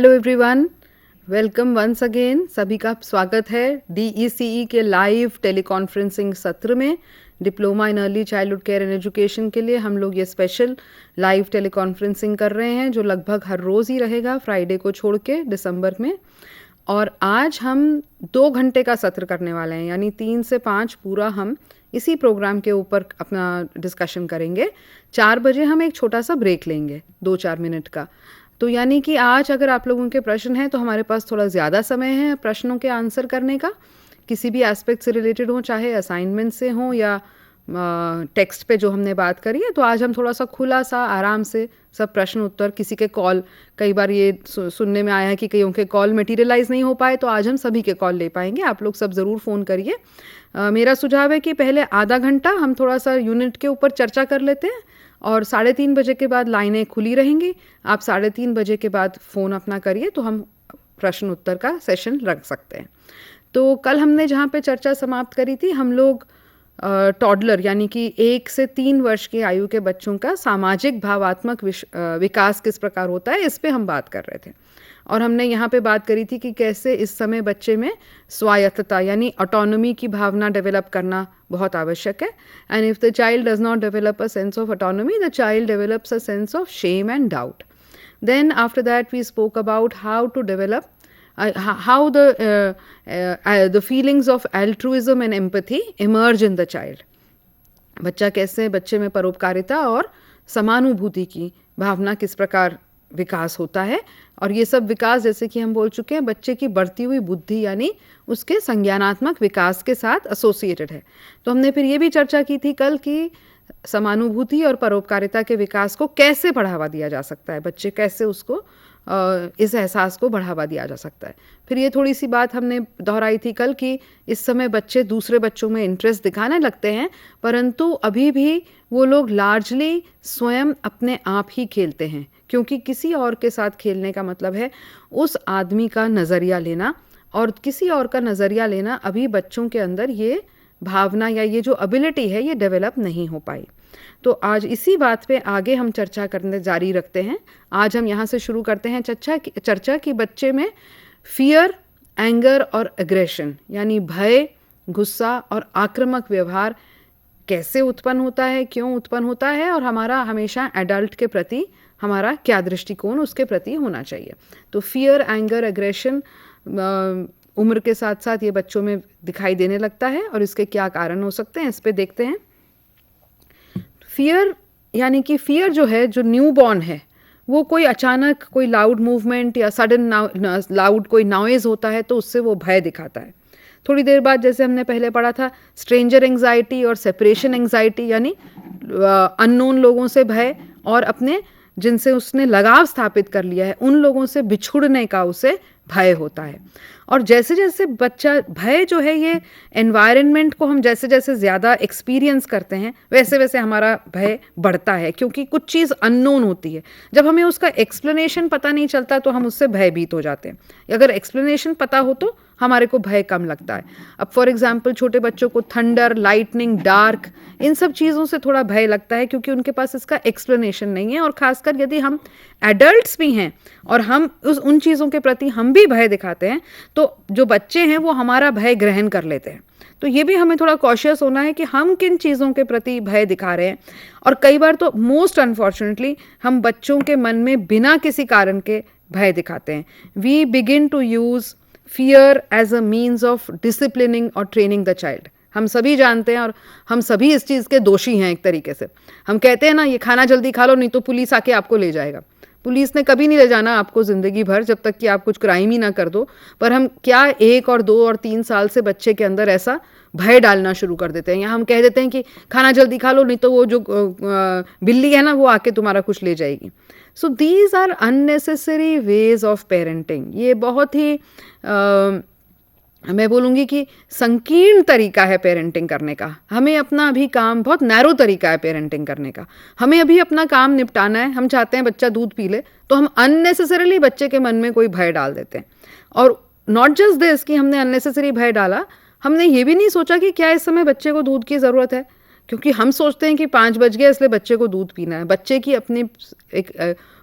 Hello everyone, welcome once again. सभी का स्वागत है DECE के लाइव टेलीकॉन्फ्रेंसिंग सत्र में। Diploma in early childhood care and education के लिए हम लोग ये स्पेशल लाइव टेलीकॉन्फ्रेंसिंग कर रहे हैं जो लगभग हर रोज़ ही रहेगा, फ्राइडे को छोड़ के दिसंबर में। और आज हम 2 घंटे का सत्र करने वाले हैं, यानी 3 से 5 पूरा हम इसी प्रोग्राम के ऊपर अपना डिस्कशन करेंगे। 4 बजे हम एक छोटा सा ब्रेक लेंगे 2-4 मिनट का। तो यानी कि आज अगर आप लोगों के प्रश्न हैं तो हमारे पास थोड़ा ज़्यादा समय है प्रश्नों के आंसर करने का, किसी भी एस्पेक्ट से रिलेटेड हो, चाहे असाइनमेंट से हो या टेक्स्ट पे जो हमने बात करी है। तो आज हम थोड़ा सा खुला सा आराम से सब प्रश्न उत्तर, किसी के कॉल, कई बार ये सुनने में आया है कि कईयों के कॉल मटेरियलाइज नहीं हो पाए, तो आज हम सभी के कॉल ले पाएंगे। आप लोग सब ज़रूर फ़ोन करिए। मेरा सुझाव है कि पहले आधा घंटा हम थोड़ा सा यूनिट के ऊपर चर्चा कर लेते हैं और 3:30 बजे के बाद लाइनें खुली रहेंगी। आप 3:30 बजे के बाद फ़ोन अपना करिए तो हम प्रश्न उत्तर का सेशन रख सकते हैं। तो कल हमने जहाँ पे चर्चा समाप्त करी थी, हम लोग टॉडलर यानी कि 1 से 3 वर्ष की आयु के बच्चों का सामाजिक भावात्मक विकास किस प्रकार होता है, इस पे हम बात कर रहे थे। और हमने यहाँ पे बात करी थी कि कैसे इस समय बच्चे में स्वायत्तता यानी ऑटोनॉमी की भावना डेवलप करना बहुत आवश्यक है। And if the child does not develop a sense of autonomy, the child develops a sense of shame and doubt. Then after that we spoke about how to develop how the feelings of altruism and empathy emerge in the child. बच्चा कैसे, बच्चे में परोपकारिता और समानुभूति की भावना किस प्रकार विकास होता है। और ये सब विकास, जैसे कि हम बोल चुके हैं, बच्चे की बढ़ती हुई बुद्धि यानी उसके संज्ञानात्मक विकास के साथ एसोसिएटेड है। तो हमने फिर ये भी चर्चा की थी कल कि समानुभूति और परोपकारिता के विकास को कैसे बढ़ावा दिया जा सकता है, बच्चे कैसे उसको इस एहसास को बढ़ावा दिया जा सकता है। फिर ये थोड़ी सी बात हमने दोहराई थी कल कि इस समय बच्चे दूसरे बच्चों में इंटरेस्ट दिखाने लगते हैं, परंतु अभी भी वो लोग लार्जली स्वयं अपने आप ही खेलते हैं, क्योंकि किसी और के साथ खेलने का मतलब है उस आदमी का नज़रिया लेना, और किसी और का नज़रिया लेना अभी बच्चों के अंदर ये भावना या ये जो एबिलिटी है ये डेवलप नहीं हो पाई। तो आज इसी बात पे आगे हम चर्चा करने जारी रखते हैं। आज हम यहाँ से शुरू करते हैं चर्चा कि बच्चे में फियर, एंगर और एग्रेशन यानी भय, गुस्सा और आक्रामक व्यवहार कैसे उत्पन्न होता है, क्यों उत्पन्न होता है, और हमारा हमेशा एडल्ट के प्रति हमारा क्या दृष्टिकोण उसके प्रति होना चाहिए। तो फियर, एंगर, एग्रेशन उम्र के साथ साथ ये बच्चों में दिखाई देने लगता है और इसके क्या कारण हो सकते हैं, इस पे देखते हैं। फियर यानी कि फियर जो है, जो न्यू बॉर्न है, वो कोई अचानक कोई लाउड मूवमेंट या सडन लाउड कोई नॉइज़ होता है तो उससे वो भय दिखाता है। थोड़ी देर बाद, जैसे हमने पहले पढ़ा था, स्ट्रेंजर एंग्जाइटी और सेपरेशन एंग्जाइटी यानी अननोन लोगों से भय और अपने जिनसे उसने लगाव स्थापित कर लिया है उन लोगों से बिछुड़ने का उसे भय होता है। और जैसे जैसे बच्चा, भय जो है ये एनवायरनमेंट को हम जैसे जैसे ज़्यादा एक्सपीरियंस करते हैं वैसे वैसे हमारा भय बढ़ता है, क्योंकि कुछ चीज़ अननोन होती है। जब हमें उसका एक्सप्लेनेशन पता नहीं चलता तो हम उससे भयभीत हो जाते हैं, अगर एक्सप्लेनेशन पता हो तो हमारे को भय कम लगता है। अब फॉर एग्जांपल छोटे बच्चों को थंडर, लाइटनिंग, डार्क, इन सब चीज़ों से थोड़ा भय लगता है क्योंकि उनके पास इसका एक्सप्लेनेशन नहीं है। और ख़ासकर यदि हम एडल्ट्स भी हैं और हम उन चीज़ों के प्रति हम भी भय दिखाते हैं तो जो बच्चे हैं वो हमारा भय ग्रहण कर लेते हैं। तो ये भी हमें थोड़ा कॉशियस होना है कि हम किन चीज़ों के प्रति भय दिखा रहे हैं। और कई बार तो मोस्ट अनफॉर्चुनेटली हम बच्चों के मन में बिना किसी कारण के भय दिखाते हैं। We begin to use fear as a means of disciplining और ट्रेनिंग द चाइल्ड। हम सभी जानते हैं और हम सभी इस चीज़ के दोषी हैं एक तरीके से। हम कहते हैं ना, ये खाना जल्दी खा लो नहीं तो पुलिस आके आपको ले जाएगा। पुलिस ने कभी नहीं ले जाना आपको ज़िंदगी भर, जब तक कि आप कुछ क्राइम ही ना कर दो। पर हम क्या 1 और 2 और 3 साल से बच्चे के अंदर ऐसा भय डालना शुरू कर देते हैं, या हम कह देते हैं कि खाना जल्दी खा लो नहीं तो वो जो बिल्ली है ना वो आके तुम्हारा कुछ ले जाएगी। So these are unnecessary ways of parenting. ये बहुत ही मैं बोलूँगी कि संकीर्ण तरीका है पेरेंटिंग करने का। हमें अपना अभी काम, बहुत नैरो तरीका है पेरेंटिंग करने का। हमें अभी अपना काम निपटाना है, हम चाहते हैं बच्चा दूध पी ले तो हम अननेसेसरीली बच्चे के मन में कोई भय डाल देते हैं। और नॉट जस्ट दिस कि हमने अननेसेसरी भय डाला, हमने ये भी नहीं सोचा कि क्या इस समय बच्चे को दूध की ज़रूरत है, क्योंकि हम सोचते हैं कि 5 बज गए इसलिए बच्चे को दूध पीना है। बच्चे की अपनी एक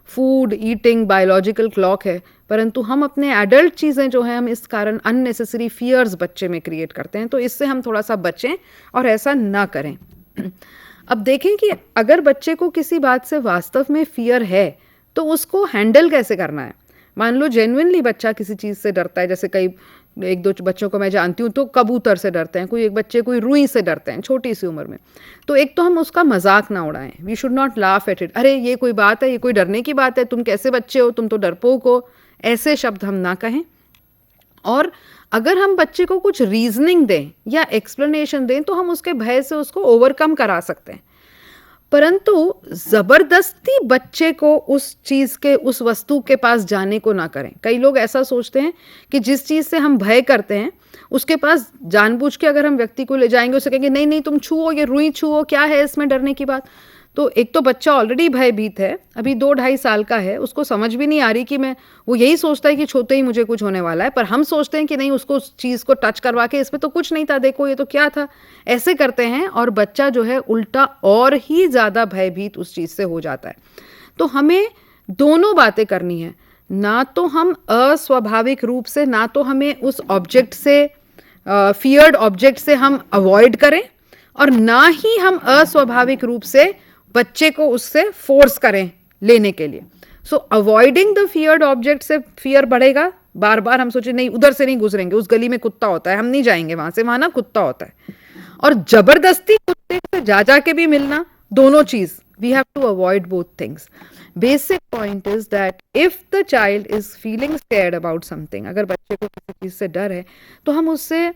फूड, ईटिंग, बायोलॉजिकल क्लॉक है, परंतु हम अपने एडल्ट चीज़ें जो हैं हम इस कारण अननेसेसरी फियर्स बच्चे में क्रिएट करते हैं। तो इससे हम थोड़ा सा बचें और ऐसा ना करें। अब देखें कि अगर बच्चे को किसी बात से वास्तव में फियर है तो उसको हैंडल कैसे करना है। मान लो जेन्युइनली बच्चा किसी चीज़ से डरता है, जैसे कई एक दो बच्चों को मैं जानती हूँ तो कबूतर से डरते हैं, कोई एक बच्चे कोई रुई से डरते हैं छोटी सी उम्र में। तो एक तो हम उसका मजाक ना उड़ाएं, we should not laugh at it, अरे ये कोई बात है, ये कोई डरने की बात है, तुम कैसे बच्चे हो, तुम तो डरपोक हो, ऐसे शब्द हम ना कहें। और अगर हम बच्चे को कुछ रीजनिंग दें या एक्सप्लेनेशन दें तो हम उसके भय से उसको ओवरकम करा सकते हैं, परंतु जबरदस्ती बच्चे को उस चीज के, उस वस्तु के पास जाने को ना करें। कई लोग ऐसा सोचते हैं कि जिस चीज से हम भय करते हैं उसके पास जानबूझ के अगर हम व्यक्ति को ले जाएंगे, उसे कहेंगे नहीं नहीं तुम छुओ, ये रुई छुओ, क्या है इसमें डरने की बात। तो एक तो बच्चा ऑलरेडी भयभीत है, अभी 2-2.5 साल का है, उसको समझ भी नहीं आ रही कि मैं, वो यही सोचता है कि छूते ही मुझे कुछ होने वाला है, पर हम सोचते हैं कि नहीं उसको उस चीज़ को टच करवा के इसमें तो कुछ नहीं था, देखो ये तो क्या था, ऐसे करते हैं और बच्चा जो है उल्टा और ही ज़्यादा भयभीत उस चीज़ से हो जाता है। तो हमें दोनों बातें करनी है, ना तो हम अस्वाभाविक रूप से, ना तो हमें उस ऑब्जेक्ट से, फियर्ड ऑब्जेक्ट से हम अवॉइड करें, और ना ही हम अस्वाभाविक रूप से बच्चे को उससे फोर्स करें लेने के लिए। सो अवॉइडिंग द फियर्ड ऑब्जेक्ट से फियर बढ़ेगा, बार बार हम सोचे नहीं उधर से नहीं गुजरेंगे, उस गली में कुत्ता होता है, हम नहीं जाएंगे वहां से, वहां ना कुत्ता होता है। और जबरदस्ती कुत्ते से जा जाके भी मिलना, दोनों चीज, we have to avoid both things. Basic point is that if the child is feeling scared about something, अगर बच्चे को किसी चीज से डर है तो हम उससे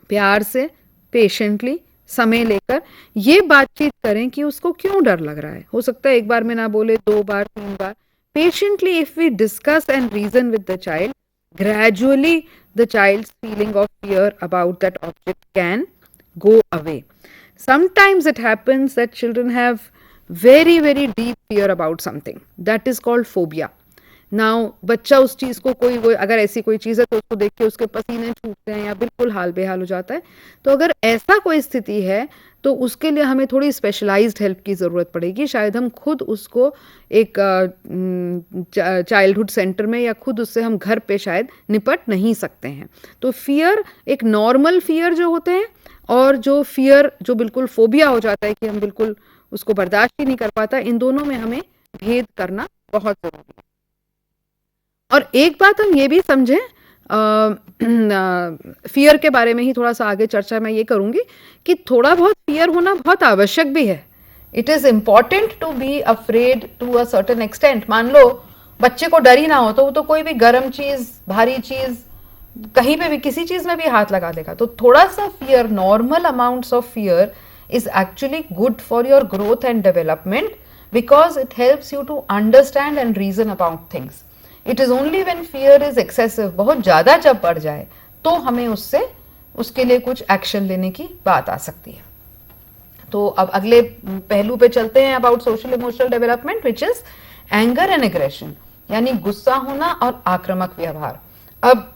प्यार से, पेशेंटली, समय लेकर ये बातचीत करें कि उसको क्यों डर लग रहा है। हो सकता है एक बार में ना बोले, 2 बार 3 बार, patiently if we discuss and reason with the child, gradually the child's feeling of fear about that object can go away. Sometimes it happens that children have very very deep fear about something, that is called phobia. Now बच्चा उस चीज़ को, कोई वो अगर ऐसी कोई चीज़ है तो उसको देख के उसके पसीने छूटते हैं या बिल्कुल हाल बेहाल हो जाता है। तो अगर ऐसा कोई स्थिति है तो उसके लिए हमें थोड़ी स्पेशलाइज्ड हेल्प की ज़रूरत पड़ेगी। शायद हम खुद उसको एक चाइल्डहुड सेंटर में या खुद उससे हम घर पे शायद निपट नहीं सकते हैं। तो फियर, एक नॉर्मल फियर जो होते हैं और जो फियर जो बिल्कुल फोबिया हो जाता है कि हम बिल्कुल उसको बर्दाश्त ही नहीं कर पाता, इन दोनों में हमें भेद करना बहुत ज़रूरी है। और एक बात हम ये भी समझें, फियर के बारे में ही थोड़ा सा आगे चर्चा मैं ये करूंगी कि थोड़ा बहुत फियर होना बहुत आवश्यक भी है। It is important to be afraid to a certain extent. मान लो बच्चे को डर ही ना हो तो वो तो कोई भी गर्म चीज़, भारी चीज़, कहीं पे भी किसी चीज़ में भी हाथ लगा देगा। तो थोड़ा सा fear, normal amounts of fear is actually good for your growth and development, because it helps you to understand and reason about things. It is only when fear is excessive, बहुत ज़्यादा जब बढ़ जाए तो हमें उसके लिए कुछ एक्शन लेने की बात आ सकती है। तो अब अगले पहलू पे चलते हैं, about social emotional development, which is anger and aggression, यानी गुस्सा होना और आक्रामक व्यवहार। अब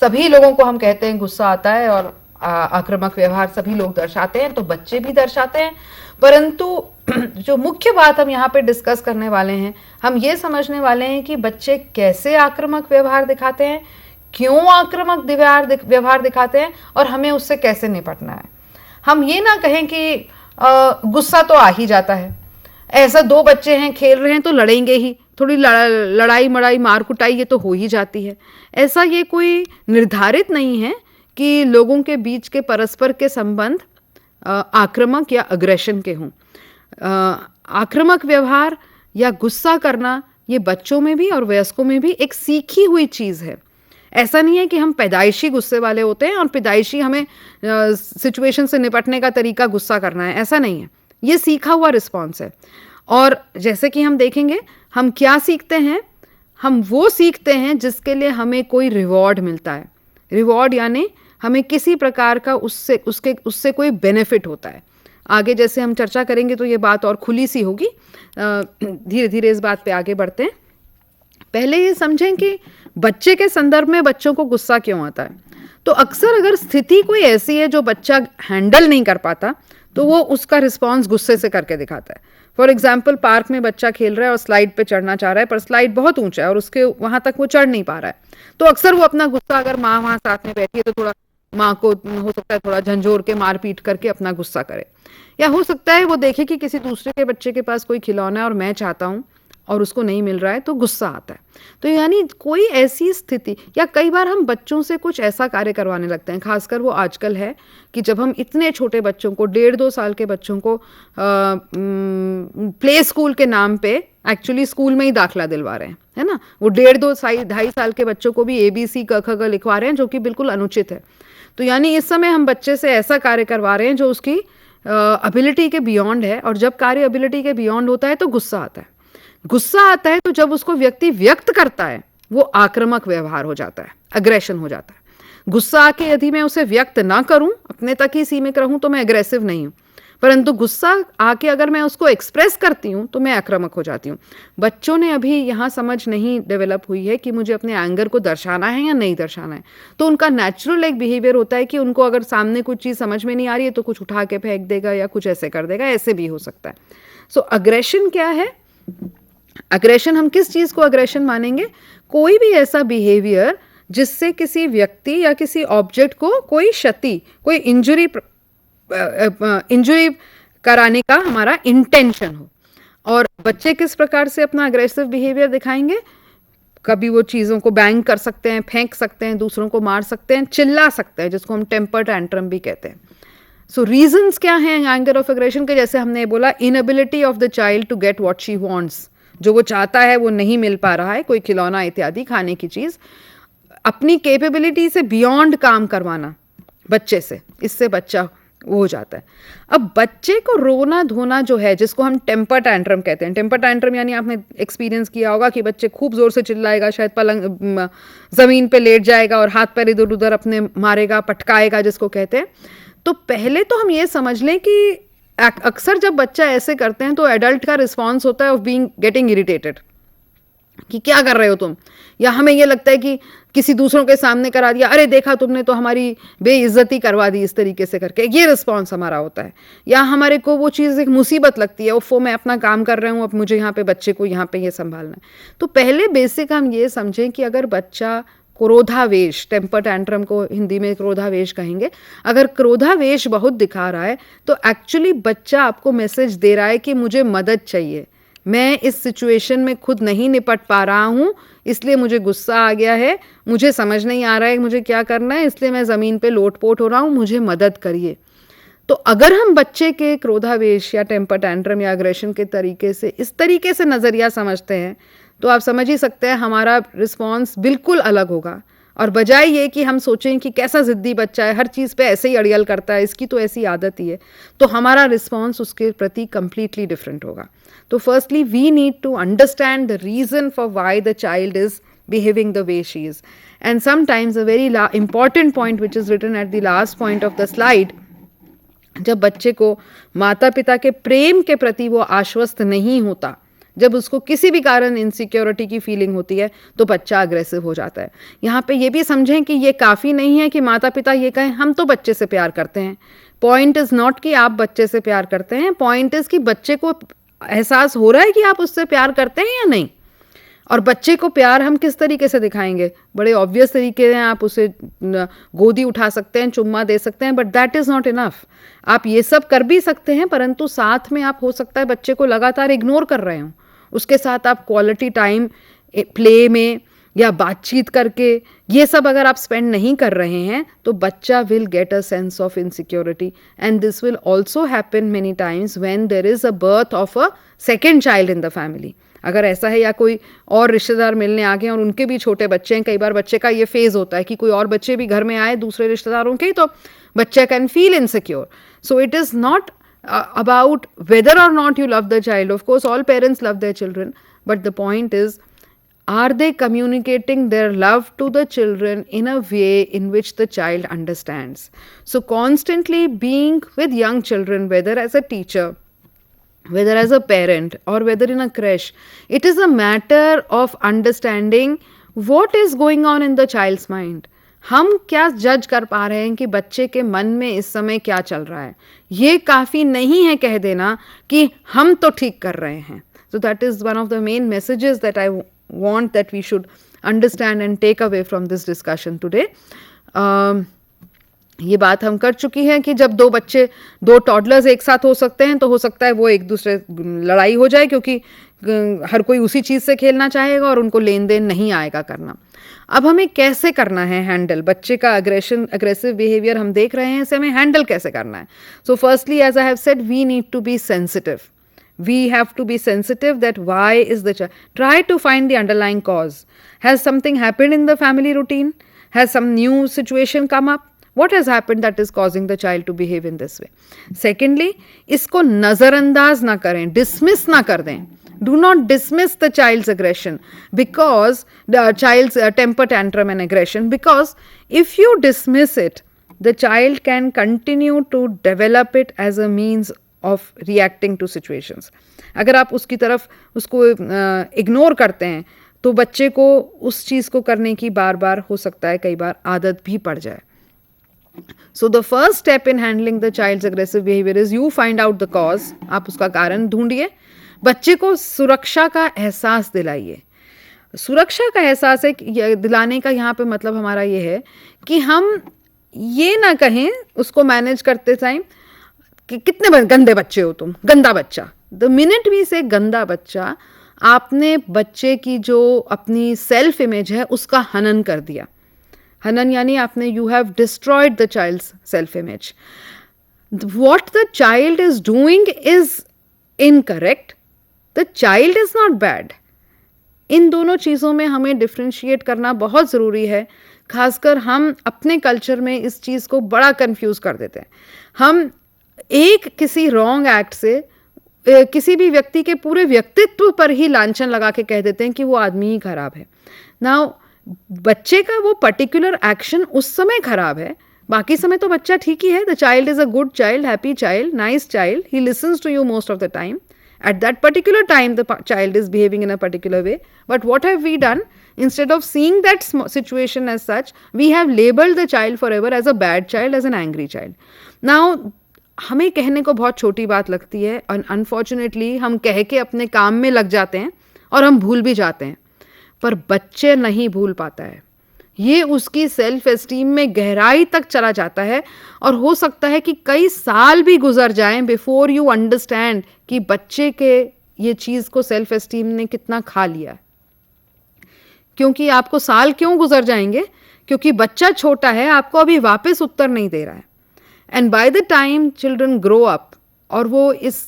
सभी लोगों को हम कहते हैं गुस्सा आता है और आक्रामक व्यवहार सभी लोग दर्शाते हैं, तो बच्चे भी दर्शाते हैं, परंतु जो मुख्य बात हम यहाँ पे डिस्कस करने वाले हैं, हम ये समझने वाले हैं कि बच्चे कैसे आक्रामक व्यवहार दिखाते हैं, क्यों आक्रामक व्यवहार दिखाते हैं और हमें उससे कैसे निपटना है। हम ये ना कहें कि गुस्सा तो आ ही जाता है, ऐसा 2 बच्चे हैं खेल रहे हैं तो लड़ेंगे ही, थोड़ी लड़ाई मड़ाई मार कुटाई ये तो हो ही जाती है। ऐसा ये कोई निर्धारित नहीं है कि लोगों के बीच के परस्पर के संबंध आक्रामक या अग्रेशन के हों। आक्रामक व्यवहार या गुस्सा करना ये बच्चों में भी और वयस्कों में भी एक सीखी हुई चीज़ है। ऐसा नहीं है कि हम पैदाइशी गुस्से वाले होते हैं और पैदाइशी हमें सिचुएशन से निपटने का तरीका गुस्सा करना है, ऐसा नहीं है। ये सीखा हुआ रिस्पॉन्स है। और जैसे कि हम देखेंगे, हम क्या सीखते हैं, हम वो सीखते हैं जिसके लिए हमें कोई रिवॉर्ड मिलता है। रिवॉर्ड यानी हमें किसी प्रकार का उससे कोई बेनिफिट होता है। आगे जैसे हम चर्चा करेंगे तो ये बात और खुली सी होगी। धीरे धीरे इस बात पे आगे बढ़ते हैं। पहले ये समझें कि बच्चे के संदर्भ में बच्चों को गुस्सा क्यों आता है। तो अक्सर अगर स्थिति कोई ऐसी है जो बच्चा हैंडल नहीं कर पाता तो वो उसका रिस्पॉन्स गुस्से से करके दिखाता है। फॉर एग्जाम्पल पार्क में बच्चा खेल रहा है और स्लाइड पे चढ़ना चाह रहा है, पर स्लाइड बहुत ऊंचा है और उसके वहां तक वो चढ़ नहीं पा रहा है, तो अक्सर वो अपना गुस्सा, अगर माँ वहां साथ में बैठी है तो थोड़ा माँ को हो सकता है थोड़ा झंझोर के मार पीट करके अपना गुस्सा करे, या हो सकता है वो देखे कि किसी दूसरे के बच्चे के पास कोई खिलौना है और मैं चाहता हूँ और उसको नहीं मिल रहा है, तो गुस्सा आता है। तो यानी कोई ऐसी स्थिति, या कई बार हम बच्चों से कुछ ऐसा कार्य करवाने लगते हैं, खासकर वो आजकल है कि जब हम इतने छोटे बच्चों को, 1.5-2 साल के बच्चों को प्ले स्कूल के नाम पे एक्चुअली स्कूल में ही दाखला दिलवा रहे हैं, है ना। वो 1.5-2 2.5 साल के बच्चों को भी ABC क ख ग लिखवा रहे हैं, जो कि बिल्कुल अनुचित है। तो यानी इस समय हम बच्चे से ऐसा कार्य करवा रहे हैं जो उसकी एबिलिटी के बियॉन्ड है, और जब कार्य एबिलिटी के बियॉन्ड होता है तो गुस्सा आता है। गुस्सा आता है तो जब उसको व्यक्ति व्यक्त करता है वो आक्रामक व्यवहार हो जाता है, अग्रेशन हो जाता है। गुस्सा आके यदि मैं उसे व्यक्त ना करूं, अपने तक ही सीमित रहूं, तो मैं अग्रेसिव नहीं हूं, परंतु गुस्सा आके अगर मैं उसको एक्सप्रेस करती हूँ तो मैं आक्रामक हो जाती हूँ। बच्चों ने अभी यहाँ समझ नहीं डेवलप हुई है कि मुझे अपने एंगर को दर्शाना है या नहीं दर्शाना है, तो उनका नेचुरल एक बिहेवियर होता है कि उनको अगर सामने कुछ चीज़ समझ में नहीं आ रही है तो कुछ उठा के फेंक देगा या कुछ ऐसे कर देगा, ऐसे भी हो सकता है। सो अग्रेशन क्या है? अग्रेशन, हम किस चीज़ को अग्रेशन मानेंगे? कोई भी ऐसा बिहेवियर जिससे किसी व्यक्ति या किसी ऑब्जेक्ट को कोई क्षति, कोई इंजरी कराने का हमारा इंटेंशन हो। और बच्चे किस प्रकार से अपना अग्रेसिव बिहेवियर दिखाएंगे? कभी वो चीज़ों को बैंग कर सकते हैं, फेंक सकते हैं, दूसरों को मार सकते हैं, चिल्ला सकते हैं, जिसको हम टेम्पर टैंट्रम भी कहते हैं। सो रीजंस क्या हैं एंगर ऑफ एग्रेशन के? जैसे हमने बोला, inability of the child to get what she wants, जो वो चाहता है वो नहीं मिल पा रहा है, कोई खिलौना इत्यादि, खाने की चीज़, अपनी कैपेबिलिटी से बियॉन्ड काम करवाना बच्चे से, इससे बच्चा वो हो जाता है। अब बच्चे को रोना धोना जो है, जिसको हम टेम्पर टैंट्रम कहते हैं, टेम्पर टैंट्रम यानी आपने एक्सपीरियंस किया होगा कि बच्चे खूब जोर से चिल्लाएगा, शायद पलंग जमीन पे लेट जाएगा और हाथ पैर इधर उधर अपने मारेगा, पटकाएगा, जिसको कहते हैं। तो पहले तो हम ये समझ लें कि अक्सर जब बच्चा ऐसे करते हैं तो एडल्ट का रिस्पॉन्स होता है ऑफ बीइंग गेटिंग इरिटेटेड, कि क्या कर रहे हो तुम, या हमें ये लगता है कि किसी दूसरों के सामने करा दिया, अरे देखा तुमने तो हमारी बेइज्जती करवा दी, इस तरीके से करके ये रिस्पॉन्स हमारा होता है। या हमारे को वो चीज़ एक मुसीबत लगती है, ओफो मैं अपना काम कर रहा हूँ, अब मुझे यहाँ पे बच्चे को यहाँ पे ये संभालना है। तो पहले बेसिक हम ये समझें कि अगर बच्चा क्रोधावेश, टेम्पर टैंट्रम को हिंदी में क्रोधावेश कहेंगे, अगर क्रोधावेश बहुत दिखा रहा है तो एक्चुअली बच्चा आपको मैसेज दे रहा है कि मुझे मदद चाहिए, मैं इस सिचुएशन में खुद नहीं निपट पा रहा हूँ, इसलिए मुझे गुस्सा आ गया है, मुझे समझ नहीं आ रहा है मुझे क्या करना है, इसलिए मैं ज़मीन पे लोटपोट हो रहा हूँ, मुझे मदद करिए। तो अगर हम बच्चे के क्रोधावेश या टेम्पर टैंट्रम या अग्रेशन के तरीके से, इस तरीके से नज़रिया समझते हैं, तो आप समझ ही सकते हैं हमारा रिस्पॉन्स बिल्कुल अलग होगा। और बजाय ये कि हम सोचें कि कैसा ज़िद्दी बच्चा है, हर चीज़ पे ऐसे ही अड़ियल करता है, इसकी तो ऐसी आदत ही है, तो हमारा रिस्पॉन्स उसके प्रति कंप्लीटली डिफरेंट होगा। तो firstly we need to understand the reason for why the child is behaving the way she is. And sometimes a very important point which is written at the last point of the slide, जब बच्चे को माता पिता के प्रेम के प्रति वो आश्वस्त नहीं होता, जब उसको किसी भी कारण इनसिक्योरिटी की फीलिंग होती है, तो बच्चा अग्रेसिव हो जाता है। यहाँ पे ये भी समझें कि ये काफ़ी नहीं है कि माता पिता ये कहें हम तो बच्चे से प्यार करते हैं। पॉइंट इज़ नॉट कि आप बच्चे से प्यार करते हैं, पॉइंट इज़ कि बच्चे को एहसास हो रहा है कि आप उससे प्यार करते हैं या नहीं। और बच्चे को प्यार हम किस तरीके से दिखाएंगे? बड़े ऑब्वियस तरीके हैं, आप उसे गोदी उठा सकते हैं, चुम्मा दे सकते हैं, but that is not enough. आप ये सब कर भी सकते हैं, परंतु साथ में आप हो सकता है बच्चे को लगातार इग्नोर कर रहे हो, उसके साथ आप क्वालिटी टाइम प्ले में या बातचीत करके ये सब अगर आप स्पेंड नहीं कर रहे हैं, तो बच्चा will get a sense of insecurity, and this will also happen many times when there is a birth of a second child in the family. अगर ऐसा है या कोई और रिश्तेदार मिलने आ गए और उनके भी छोटे बच्चे हैं, कई बार बच्चे का ये फेज़ होता है कि कोई और बच्चे भी घर में आए दूसरे रिश्तेदारों के, तो बच्चा can feel insecure. So it is not about whether or not you love the child. Of course all parents love their children, but the point is, are they communicating their love to the children in a way in which the child understands? So constantly being with young children, whether as a teacher, whether as a parent, or whether in a creche, it is a matter of understanding what is going on in the child's mind. हम क्या जज कर पा रहे हैं कि बच्चे के मन में इस समय क्या चल रहा है? ये काफ़ी नहीं है कह देना कि हम तो ठीक कर रहे हैं. So that is one of the main messages that I want that we should understand and take away from this discussion today. ये बात हम कर चुकी हैं कि जब दो टॉडलर्स एक साथ हो सकते हैं तो हो सकता है वो एक दूसरे लड़ाई हो जाए, क्योंकि हर कोई उसी चीज़ से खेलना चाहेगा और उनको लेन देन नहीं आएगा करना. अब हमें कैसे करना है हैंडल बच्चे का अग्रेसिव बिहेवियर हम देख रहे हैं, इसे हमें हैंडल कैसे करना है. So firstly, as I have said, we need to be sensitive. We have to be sensitive that why is the child. Try to find the underlying cause. Has something happened in the family routine? Has some new situation come up? What has happened that is causing the child to behave in this way? Secondly, इसको नज़रअंदाज ना करें, dismiss ना कर दें. Do not dismiss the child's aggression because the child's temper tantrum and aggression, because if you dismiss it, the child can continue to develop it as a means of reacting to situations. अगर आप उसकी तरफ उसको ignore करते हैं तो बच्चे को उस चीज़ को करने की बार बार हो सकता है कई बार आदत भी पड़ जाए. So the first step in handling the child's aggressive behavior is you find out the cause. आप उसका कारण ढूंढिए, बच्चे को सुरक्षा का एहसास दिलाइए. सुरक्षा का एहसास दिलाने का यहाँ पे मतलब हमारा ये है कि हम ये ना कहें उसको मैनेज करते टाइम कि कितने गंदे बच्चे हो तुम, गंदा बच्चा. द मिनट भी से गंदा बच्चा, आपने बच्चे की जो अपनी सेल्फ इमेज है उसका हनन कर दिया. हनन यानी आपने you have destroyed the child's self image. What the child is doing is incorrect, the child is not bad. इन दोनों चीज़ों में हमें डिफ्रेंशिएट करना बहुत ज़रूरी है. खासकर हम अपने कल्चर में इस चीज़ को बड़ा कंफ्यूज कर देते हैं. हम एक किसी रॉन्ग एक्ट से किसी भी व्यक्ति के पूरे व्यक्तित्व पर ही लांछन लगा के कह देते हैं कि वो आदमी ही खराब है. नाउ बच्चे का वो पर्टिकुलर एक्शन उस समय खराब है, बाकी समय तो बच्चा ठीक ही है. The child is a good child, happy child, nice child, he listens to you most of the time. At that particular time the child is behaving in a particular way, but what have we done? Instead of seeing that situation as such, we have labeled the child forever as a bad child, as an angry child. Now हमें कहने को बहुत छोटी बात लगती है और unfortunately हम कह के अपने काम में लग जाते हैं और हम भूल भी जाते हैं, पर बच्चे नहीं भूल पाता है. ये उसकी सेल्फ एस्टीम में गहराई तक चला जाता है और हो सकता है कि कई साल भी गुजर जाएं बिफोर यू अंडरस्टैंड कि बच्चे के ये चीज़ को सेल्फ एस्टीम ने कितना खा लिया. क्योंकि आपको साल क्यों गुजर जाएंगे? क्योंकि बच्चा छोटा है, आपको अभी वापस उत्तर नहीं दे रहा है. And by the time children grow up और वो इस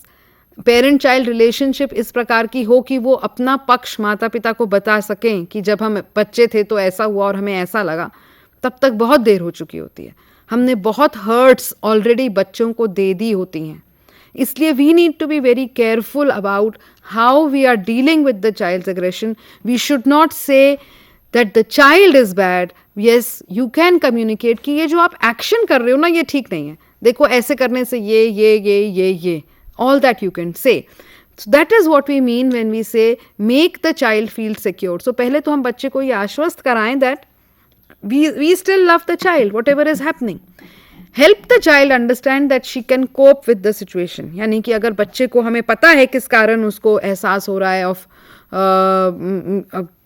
पेरेंट चाइल्ड रिलेशनशिप इस प्रकार की हो कि वो अपना पक्ष माता पिता को बता सकें कि जब हम बच्चे थे तो ऐसा हुआ और हमें ऐसा लगा, तब तक बहुत देर हो चुकी होती है. हमने बहुत हर्ट्स ऑलरेडी बच्चों को दे दी होती हैं. इसलिए we need to be very careful about how we are dealing with the child's aggression. We should not say that the child is bad. Yes, you can communicate कि ये जो आप एक्शन कर रहे हो ना ये ठीक नहीं है, देखो ऐसे करने से ये all that you can say. So that is what we mean when we say make the child feel secure. So पहले तो हम बच्चे को ये आश्वस्त कराएं that we still love the child whatever is happening. Help the child understand that she can cope with the situation. यानी कि अगर बच्चे को हमें पता है किस कारण उसको एहसास हो रहा है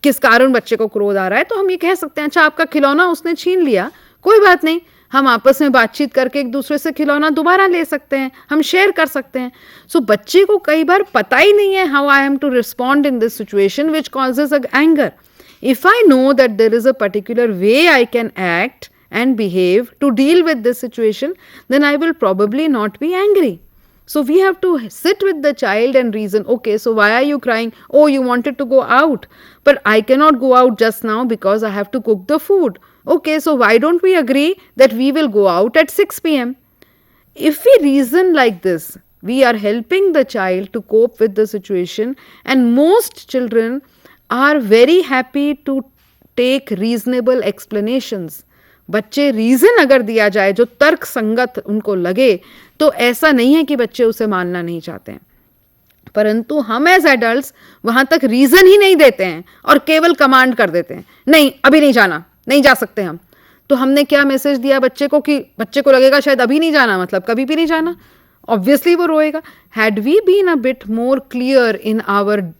किस कारण बच्चे को क्रोध आ रहा है, तो हम ये कह सकते हैं अच्छा आपका खिलौना उसने छीन लिया, कोई बात नहीं, हम आपस में बातचीत करके एक दूसरे से खिलौना दोबारा ले सकते हैं, हम शेयर कर सकते हैं. सो बच्चे को कई बार पता ही नहीं है how I am to respond in this situation which causes anger. If I know that there is a particular way I can act and behave to deal with this situation, then I will probably not be angry. So we have to sit with the child and reason, okay, so why are you crying? Oh, you wanted to go out, but I cannot go out just now because I have to cook the food. Okay, so why don't we agree that we will go out at 6 p.m.? If we reason like this, we are helping the child to cope with the situation, and most children are very happy to take reasonable explanations. बच्चे reason अगर दिया जाए जो तर्क संगत उनको लगे तो ऐसा नहीं है कि बच्चे उसे मानना नहीं चाहते हैं, परंतु हम एज एडल्ट्स वहाँ तक रीज़न ही नहीं देते हैं और केवल कमांड कर देते हैं, नहीं अभी नहीं जाना, नहीं जा सकते हम. तो हमने क्या मैसेज दिया बच्चे को कि बच्चे को लगेगा शायद अभी नहीं जाना, मतलब कभी भी नहीं जाना, ऑब्वियसली वो रोएगा. Had we been a bit more clear in our,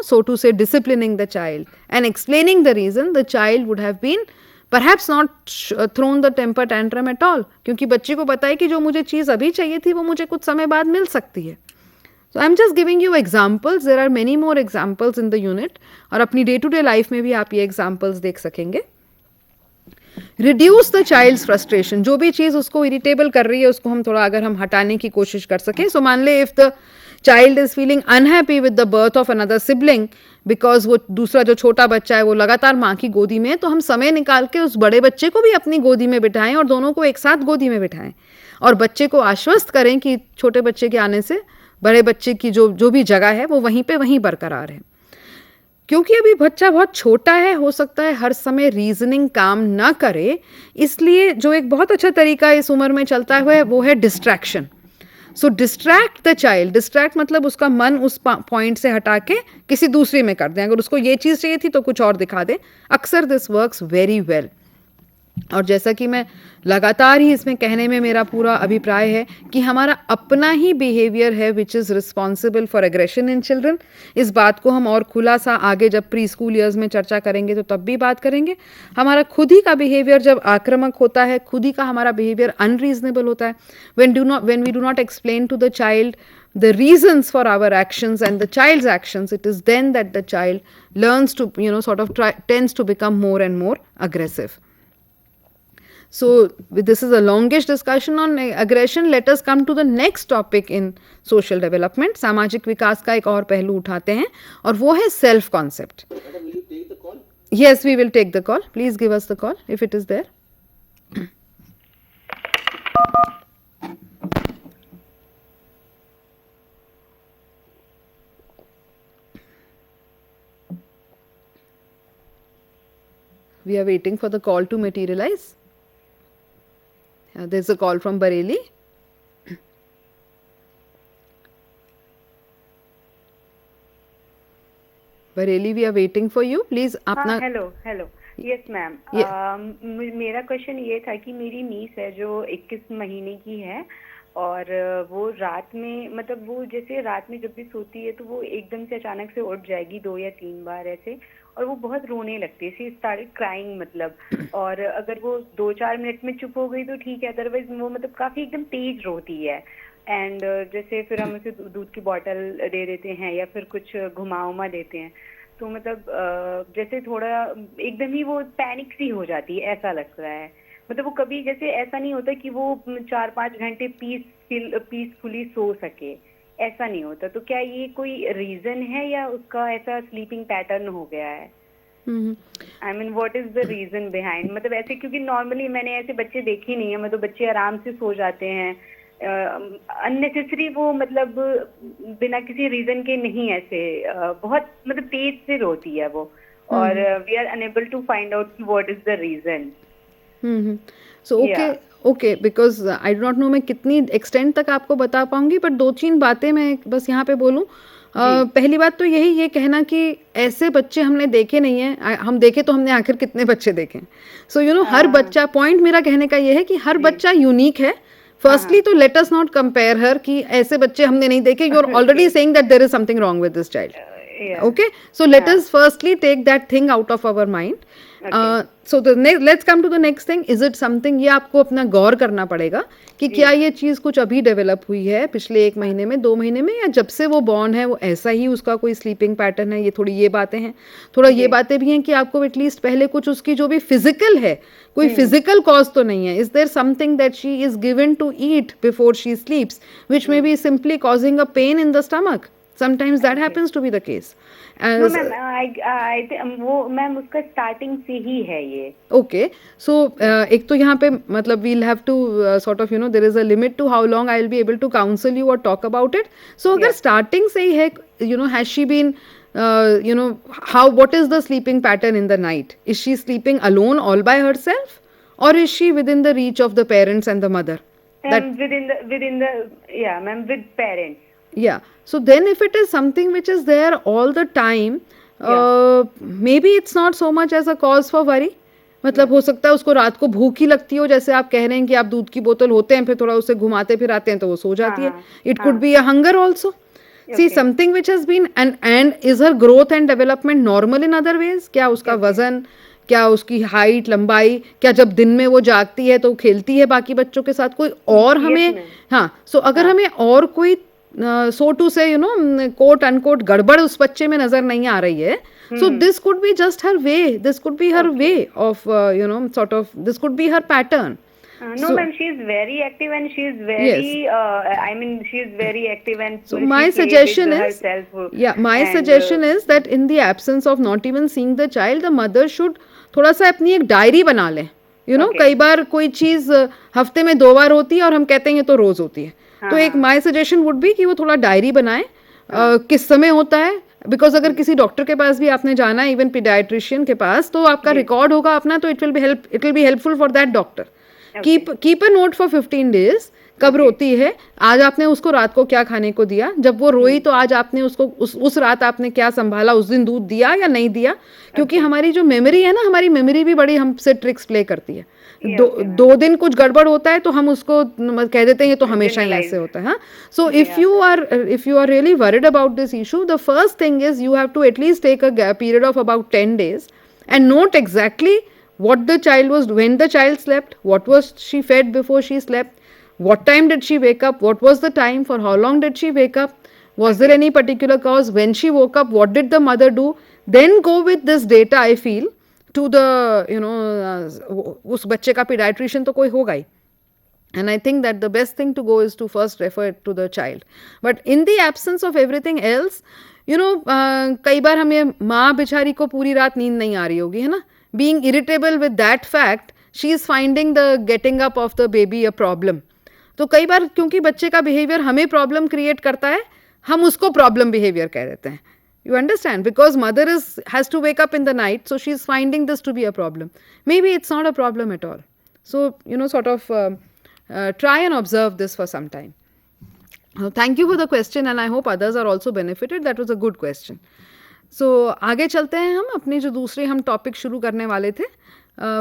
so to say, disciplining the child and explaining the reason, the child would have been perhaps not thrown the temper tantrum at all, क्योंकि बच्चे को पता है कि जो मुझे चीज़ अभी चाहिए थी वो मुझे कुछ समय बाद मिल सकती है. So I'm just giving you examples. There are many more examples in the unit. और अपनी डे टू डे लाइफ में भी आप ये एग्जाम्पल्स देख सकेंगे. Reduce the child's frustration. जो भी चीज़ उसको इरिटेबल कर रही है उसको हम थोड़ा अगर हम हटाने की कोशिश कर सकें. सो मान ले if the child is feeling unhappy with the birth of another sibling because वो दूसरा जो छोटा बच्चा है वो लगातार माँ की गोदी में है, तो हम समय निकाल के उस बड़े बच्चे को भी अपनी गोदी में बिठाएं और दोनों को एक साथ गोदी में बिठाएं और बच्चे को आश्वस्त करें कि छोटे बच्चे के आने से बड़े बच्चे की जो भी जगह है वो वहीं बरकरार है. क्योंकि अभी बच्चा बहुत छोटा है, हो सकता है हर समय रीजनिंग काम ना करे, इसलिए जो एक बहुत अच्छा तरीका इस उम्र में चलता है वो है distraction. So distract the child. Distract मतलब उसका मन उस पॉइंट से हटा के किसी दूसरे में कर दें. अगर उसको ये चीज़ चाहिए थी तो कुछ और दिखा दें. अक्सर दिस वर्क्स वेरी वेल. और जैसा कि मैं लगातार ही इसमें कहने में मेरा पूरा अभिप्राय है कि हमारा अपना ही बिहेवियर है which is responsible for aggression in children. इस बात को हम और खुला सा आगे जब प्री स्कूल ईयर्स में चर्चा करेंगे तो तब भी बात करेंगे. हमारा खुद ही का बिहेवियर जब आक्रामक होता है, खुद ही का हमारा बिहेवियर अनरीजनेबल होता है, when we do not explain to the child the reasons for our actions and the child's actions, it is then that the child learns to tends to become more and more aggressive. So this is a longish discussion on aggression. Let us come to the next topic in social development. सामाजिक विकास का एक और पहलू उठाते हैं और वो है self concept. Madam, will you take the call? Yes, we will take the call. Please give us the call if it is there. We are waiting for the call to materialize. There's a call from Bareilly. Bareilly, we are waiting for you. Please अपना. Hello yes ma'am. मेरा question ये था कि मेरी नीस है जो 21 महीने की है और वो रात में मतलब वो जैसे रात में जब भी सोती है तो वो एकदम से अचानक से उठ जाएगी 2 या 3 बार ऐसे और वो बहुत रोने लगती है. शी स्टार्टेड क्राइंग मतलब. और अगर वो 2-4 मिनट में चुप हो गई तो ठीक है, अदरवाइज वो मतलब काफ़ी एकदम तेज रोती है. एंड जैसे फिर हम उसे दूध की बॉटल दे देते हैं या फिर कुछ घुमा देते हैं तो मतलब जैसे थोड़ा एकदम ही वो पैनिक सी हो जाती है, ऐसा लगता है. मतलब वो कभी जैसे ऐसा नहीं होता कि वो 4-5 घंटे पीसफुली सो सके, ऐसा नहीं होता. तो क्या ये कोई रीजन है या उसका ऐसा स्लीपिंग पैटर्न हो गया है? I mean what is the reason behind. मतलब ऐसे क्योंकि नॉर्मली मैंने ऐसे बच्चे देखे नहीं है, मतलब बच्चे आराम से सो जाते हैं अननेसेसरी वो मतलब बिना किसी रीजन के नहीं ऐसे बहुत मतलब तेज से रोती है वो और we are unable to find out what is the reason. So okay because I do not know मैं कितनी एक्सटेंड तक आपको बता पाऊंगी, बट 2-3 बातें मैं बस यहाँ पे बोलूँ. पहली बात तो ये कहना कि ऐसे बच्चे हमने देखे नहीं है. हम देखे तो हमने आखिर कितने बच्चे देखे. सो हर बच्चा, पॉइंट मेरा कहने का ये है कि हर बच्चा यूनिक है. फर्स्टली तो let us not compare her कि ऐसे बच्चे हमने नहीं देखे. You are already saying that there is something wrong with this child. Okay, so let us firstly take that thing out of our mind. So let's come to the next thing. Is it something, ये आपको अपना गौर करना पड़ेगा कि क्या ये चीज़ कुछ अभी डेवलप हुई है पिछले 1 महीने में, 2 महीने में, या जब से वो बॉर्न है वो ऐसा ही उसका कोई स्लीपिंग पैटर्न है. ये थोड़ी ये बातें हैं. थोड़ा ये बातें भी हैं कि आपको एटलीस्ट पहले कुछ उसकी जो भी फिजिकल है, कोई फिजिकल कॉज तो नहीं है. Is there something that she is given to eat before she sleeps which may be simply causing a pain in the stomach. Sometimes that happens to be the case. No, ma'am वो ma'am उसका starting से ही है ये. Okay, so एक तो यहाँ पे मतलब we'll have to sort of there is a limit to how long I'll be able to counsel you or talk about it. So अगर starting से ही है, has she been what is the sleeping pattern in the night? Is she sleeping alone all by herself, or is she within the reach of the parents and the mother? Within the ma'am, with parents. Yeah, so then if it is something which is there all the time, maybe it's not so much as a cause for worry. मतलब हो सकता है उसको रात को भूख ही लगती हो, जैसे आप कह रहे हैं कि आप दूध की बोतल होते हैं फिर थोड़ा उसे घुमाते फिर आते हैं तो वो सो हाँ जाती है. हाँ इट कुड हाँ. Be a hunger also. See okay. Something which has been and is her growth and development normal in other ways. क्या उसका ओके. वजन, क्या उसकी हाइट लंबाई, क्या जब दिन में वो जागती है तो खेलती है बाकी बच्चों के साथ, कोई और यस हमें. मैम. हाँ, सो अगर हाँ. हमें और कोई सो टू से कोट अनकोट गड़बड़ उस बच्चे में नजर नहीं आ रही है, so this could be just her way, this could be her okay. way of sort of, this could be her pattern. No, So ma'am, she is very active and she is yes, very, I mean, she is very active and so she my play with suggestion is, herself. yeah, my And suggestion is that in the absence of not even seeing the child, the mother should थोड़ा सा अपनी एक diary बना लें. okay. कई बार कोई चीज हफ्ते में 2 बार होती है और हम कहते हैं ये तो रोज होती है. तो हाँ एक माय सजेशन वुड बी कि वो थोड़ा डायरी बनाए, हाँ. किस समय होता है. बिकॉज अगर किसी डॉक्टर के पास भी आपने जाना है, इवन पीडियाट्रिशियन के पास, तो आपका Yes. रिकॉर्ड होगा अपना, तो it will be helpful for that doctor. Okay. Keep a note for 15 days. कब रोती है, आज आपने उसको रात को क्या खाने को दिया, जब वो रोई तो आज आपने उसको उस रात आपने क्या संभाला, उस दिन दूध दिया या नहीं दिया. क्योंकि हमारी जो मेमोरी है ना, हमारी मेमोरी भी बड़ी हमसे ट्रिक्स प्ले करती है. okay, ma'am. 2 दिन कुछ गड़बड़ होता है तो हम उसको कह देते हैं ये तो हमेशा ही ऐसे होता है. हाँ, so if you are really worried about this issue, the first thing is you have to at least take a period of about 10 days and note exactly what the child was, when the child slept, what was she fed before she slept, what time did she wake up, what was the time, for how long did she wake up, was there any particular cause, when she woke up what did the mother do. Then go with this data, I feel, to the उस बच्चे का pediatrician तो कोई होगा ही. And I think that the best thing to go is to first refer it to the child. But in the absence of everything else, कई बार हमें माँ बेचारी को पूरी रात नींद नहीं आ रही होगी, है ना. Being irritable with that fact, she is finding the getting up of the baby a problem. तो कई बार क्योंकि बच्चे का बिहेवियर हमें प्रॉब्लम क्रिएट करता है, हम उसको प्रॉब्लम बिहेवियर कह देते हैं. You understand? Because mother has to wake up in the night, so she is finding this to be a problem. Maybe it's not a problem at all. So, sort of try and observe this for some time. Thank you for the question and I hope others are also benefited. That was a good question. So, आगे चलते हैं हम अपने जो दूसरे हम topic शुरू करने वाले थे,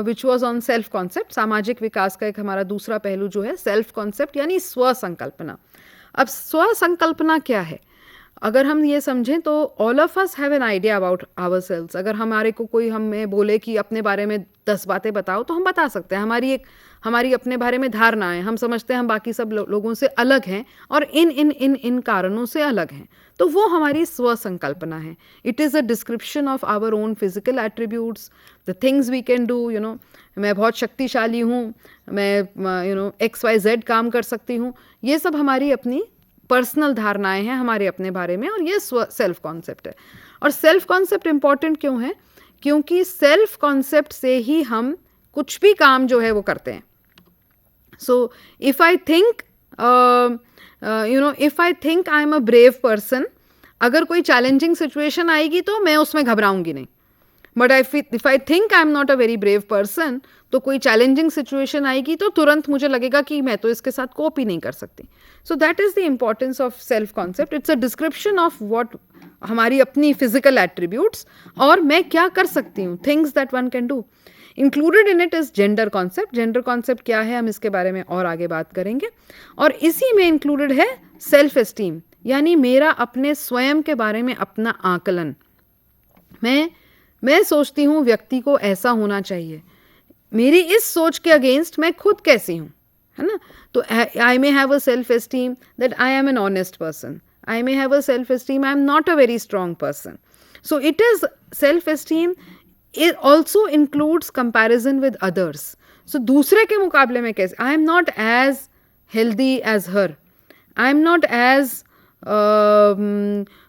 which was on self concept. सामाजिक विकास का एक हमारा दूसरा पहलू जो है सेल्फ कॉन्सेप्ट यानी स्व संकल्पना. अब स्व संकल्पना क्या है, अगर हम ये समझें तो all of us have an idea about our selves. अगर हमारे को कोई हमें बोले कि अपने बारे में 10 बातें बताओ तो हम बता सकते हैं. हमारी अपने बारे में धारणा है, हम समझते हैं हम बाकी सब लोगों से अलग हैं और इन कारणों से अलग हैं. तो वो हमारी स्व संकल्पना है. It is a description of our own physical attributes, the things we can do. मैं बहुत शक्तिशाली हूँ, मैं XYZ काम कर सकती हूँ. ये सब हमारी अपनी पर्सनल धारणाएं हैं हमारे अपने बारे में, और ये सेल्फ कॉन्सेप्ट है. और सेल्फ कॉन्सेप्ट इंपॉर्टेंट क्यों है, क्योंकि सेल्फ कॉन्सेप्ट से ही हम कुछ भी काम जो है वो करते हैं. So if I think if I think I am a brave person, अगर कोई चैलेंजिंग सिचुएशन आएगी तो मैं उसमें घबराऊंगी नहीं. But if I think I am not a very brave person, तो कोई चैलेंजिंग सिचुएशन आएगी तो तुरंत मुझे लगेगा कि मैं तो इसके साथ कोप ही नहीं कर सकती. So that is the importance of self concept. It's a description of what हमारी अपनी फिजिकल एट्रीब्यूट्स और मैं क्या कर सकती हूँ, things that one can do. Included in it is gender concept. Gender concept क्या है, हम इसके बारे में और आगे बात करेंगे. और इसी में इंक्लूडेड है सेल्फ एस्टीम, यानी मेरा अपने स्वयं के बारे में अपना आकलन. मैं सोचती हूँ व्यक्ति को ऐसा होना चाहिए, मेरी इस सोच के अगेंस्ट मैं खुद कैसी हूँ, है ना. तो I may have a self esteem that I am an honest person. I may have a self esteem I am not a very strong person. So it is self esteem. It also includes comparison with others. So दूसरे के मुकाबले में कैसे, I am not as healthy as her, I am not as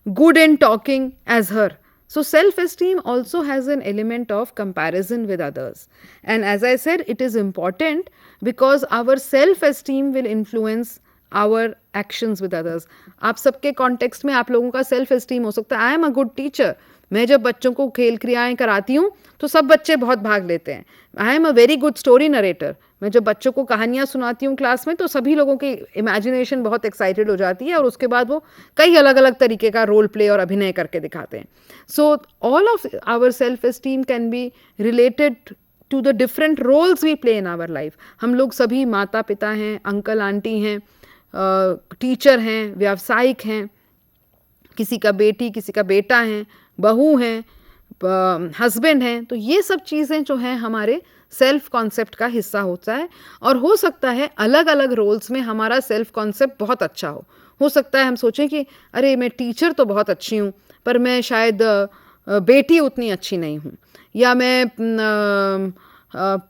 good in talking as her. So self-esteem also has an element of comparison with others. And as I said, it is important because our self-esteem will influence our actions with others. आप सबके context में आप लोगों का self esteem हो सकता है, I am a good teacher. मैं जब बच्चों को खेल क्रियाएं कराती हूँ तो सब बच्चे बहुत भाग लेते हैं. I am a very good story narrator. मैं जब बच्चों को कहानियाँ सुनाती हूँ क्लास में तो सभी लोगों की इमेजिनेशन बहुत एक्साइटेड हो जाती है और उसके बाद वो कई अलग अलग तरीके का रोल प्ले और अभिनय करके दिखाते हैं. So all of our self esteem can be related to the different roles we play in our life. हम लोग सभी माता पिता हैं, अंकल आंटी हैं, टीचर हैं, व्यावसायिक हैं, किसी का बेटी किसी का बेटा है, बहू हैं, हस्बैंड हैं। तो ये सब चीज़ें जो हैं हमारे सेल्फ कॉन्सेप्ट का हिस्सा होता है। और हो सकता है अलग अलग रोल्स में हमारा सेल्फ कॉन्सेप्ट बहुत अच्छा हो सकता है हम सोचें कि अरे मैं टीचर तो बहुत अच्छी हूँ पर मैं शायद बेटी उतनी अच्छी नहीं हूँ, या मैं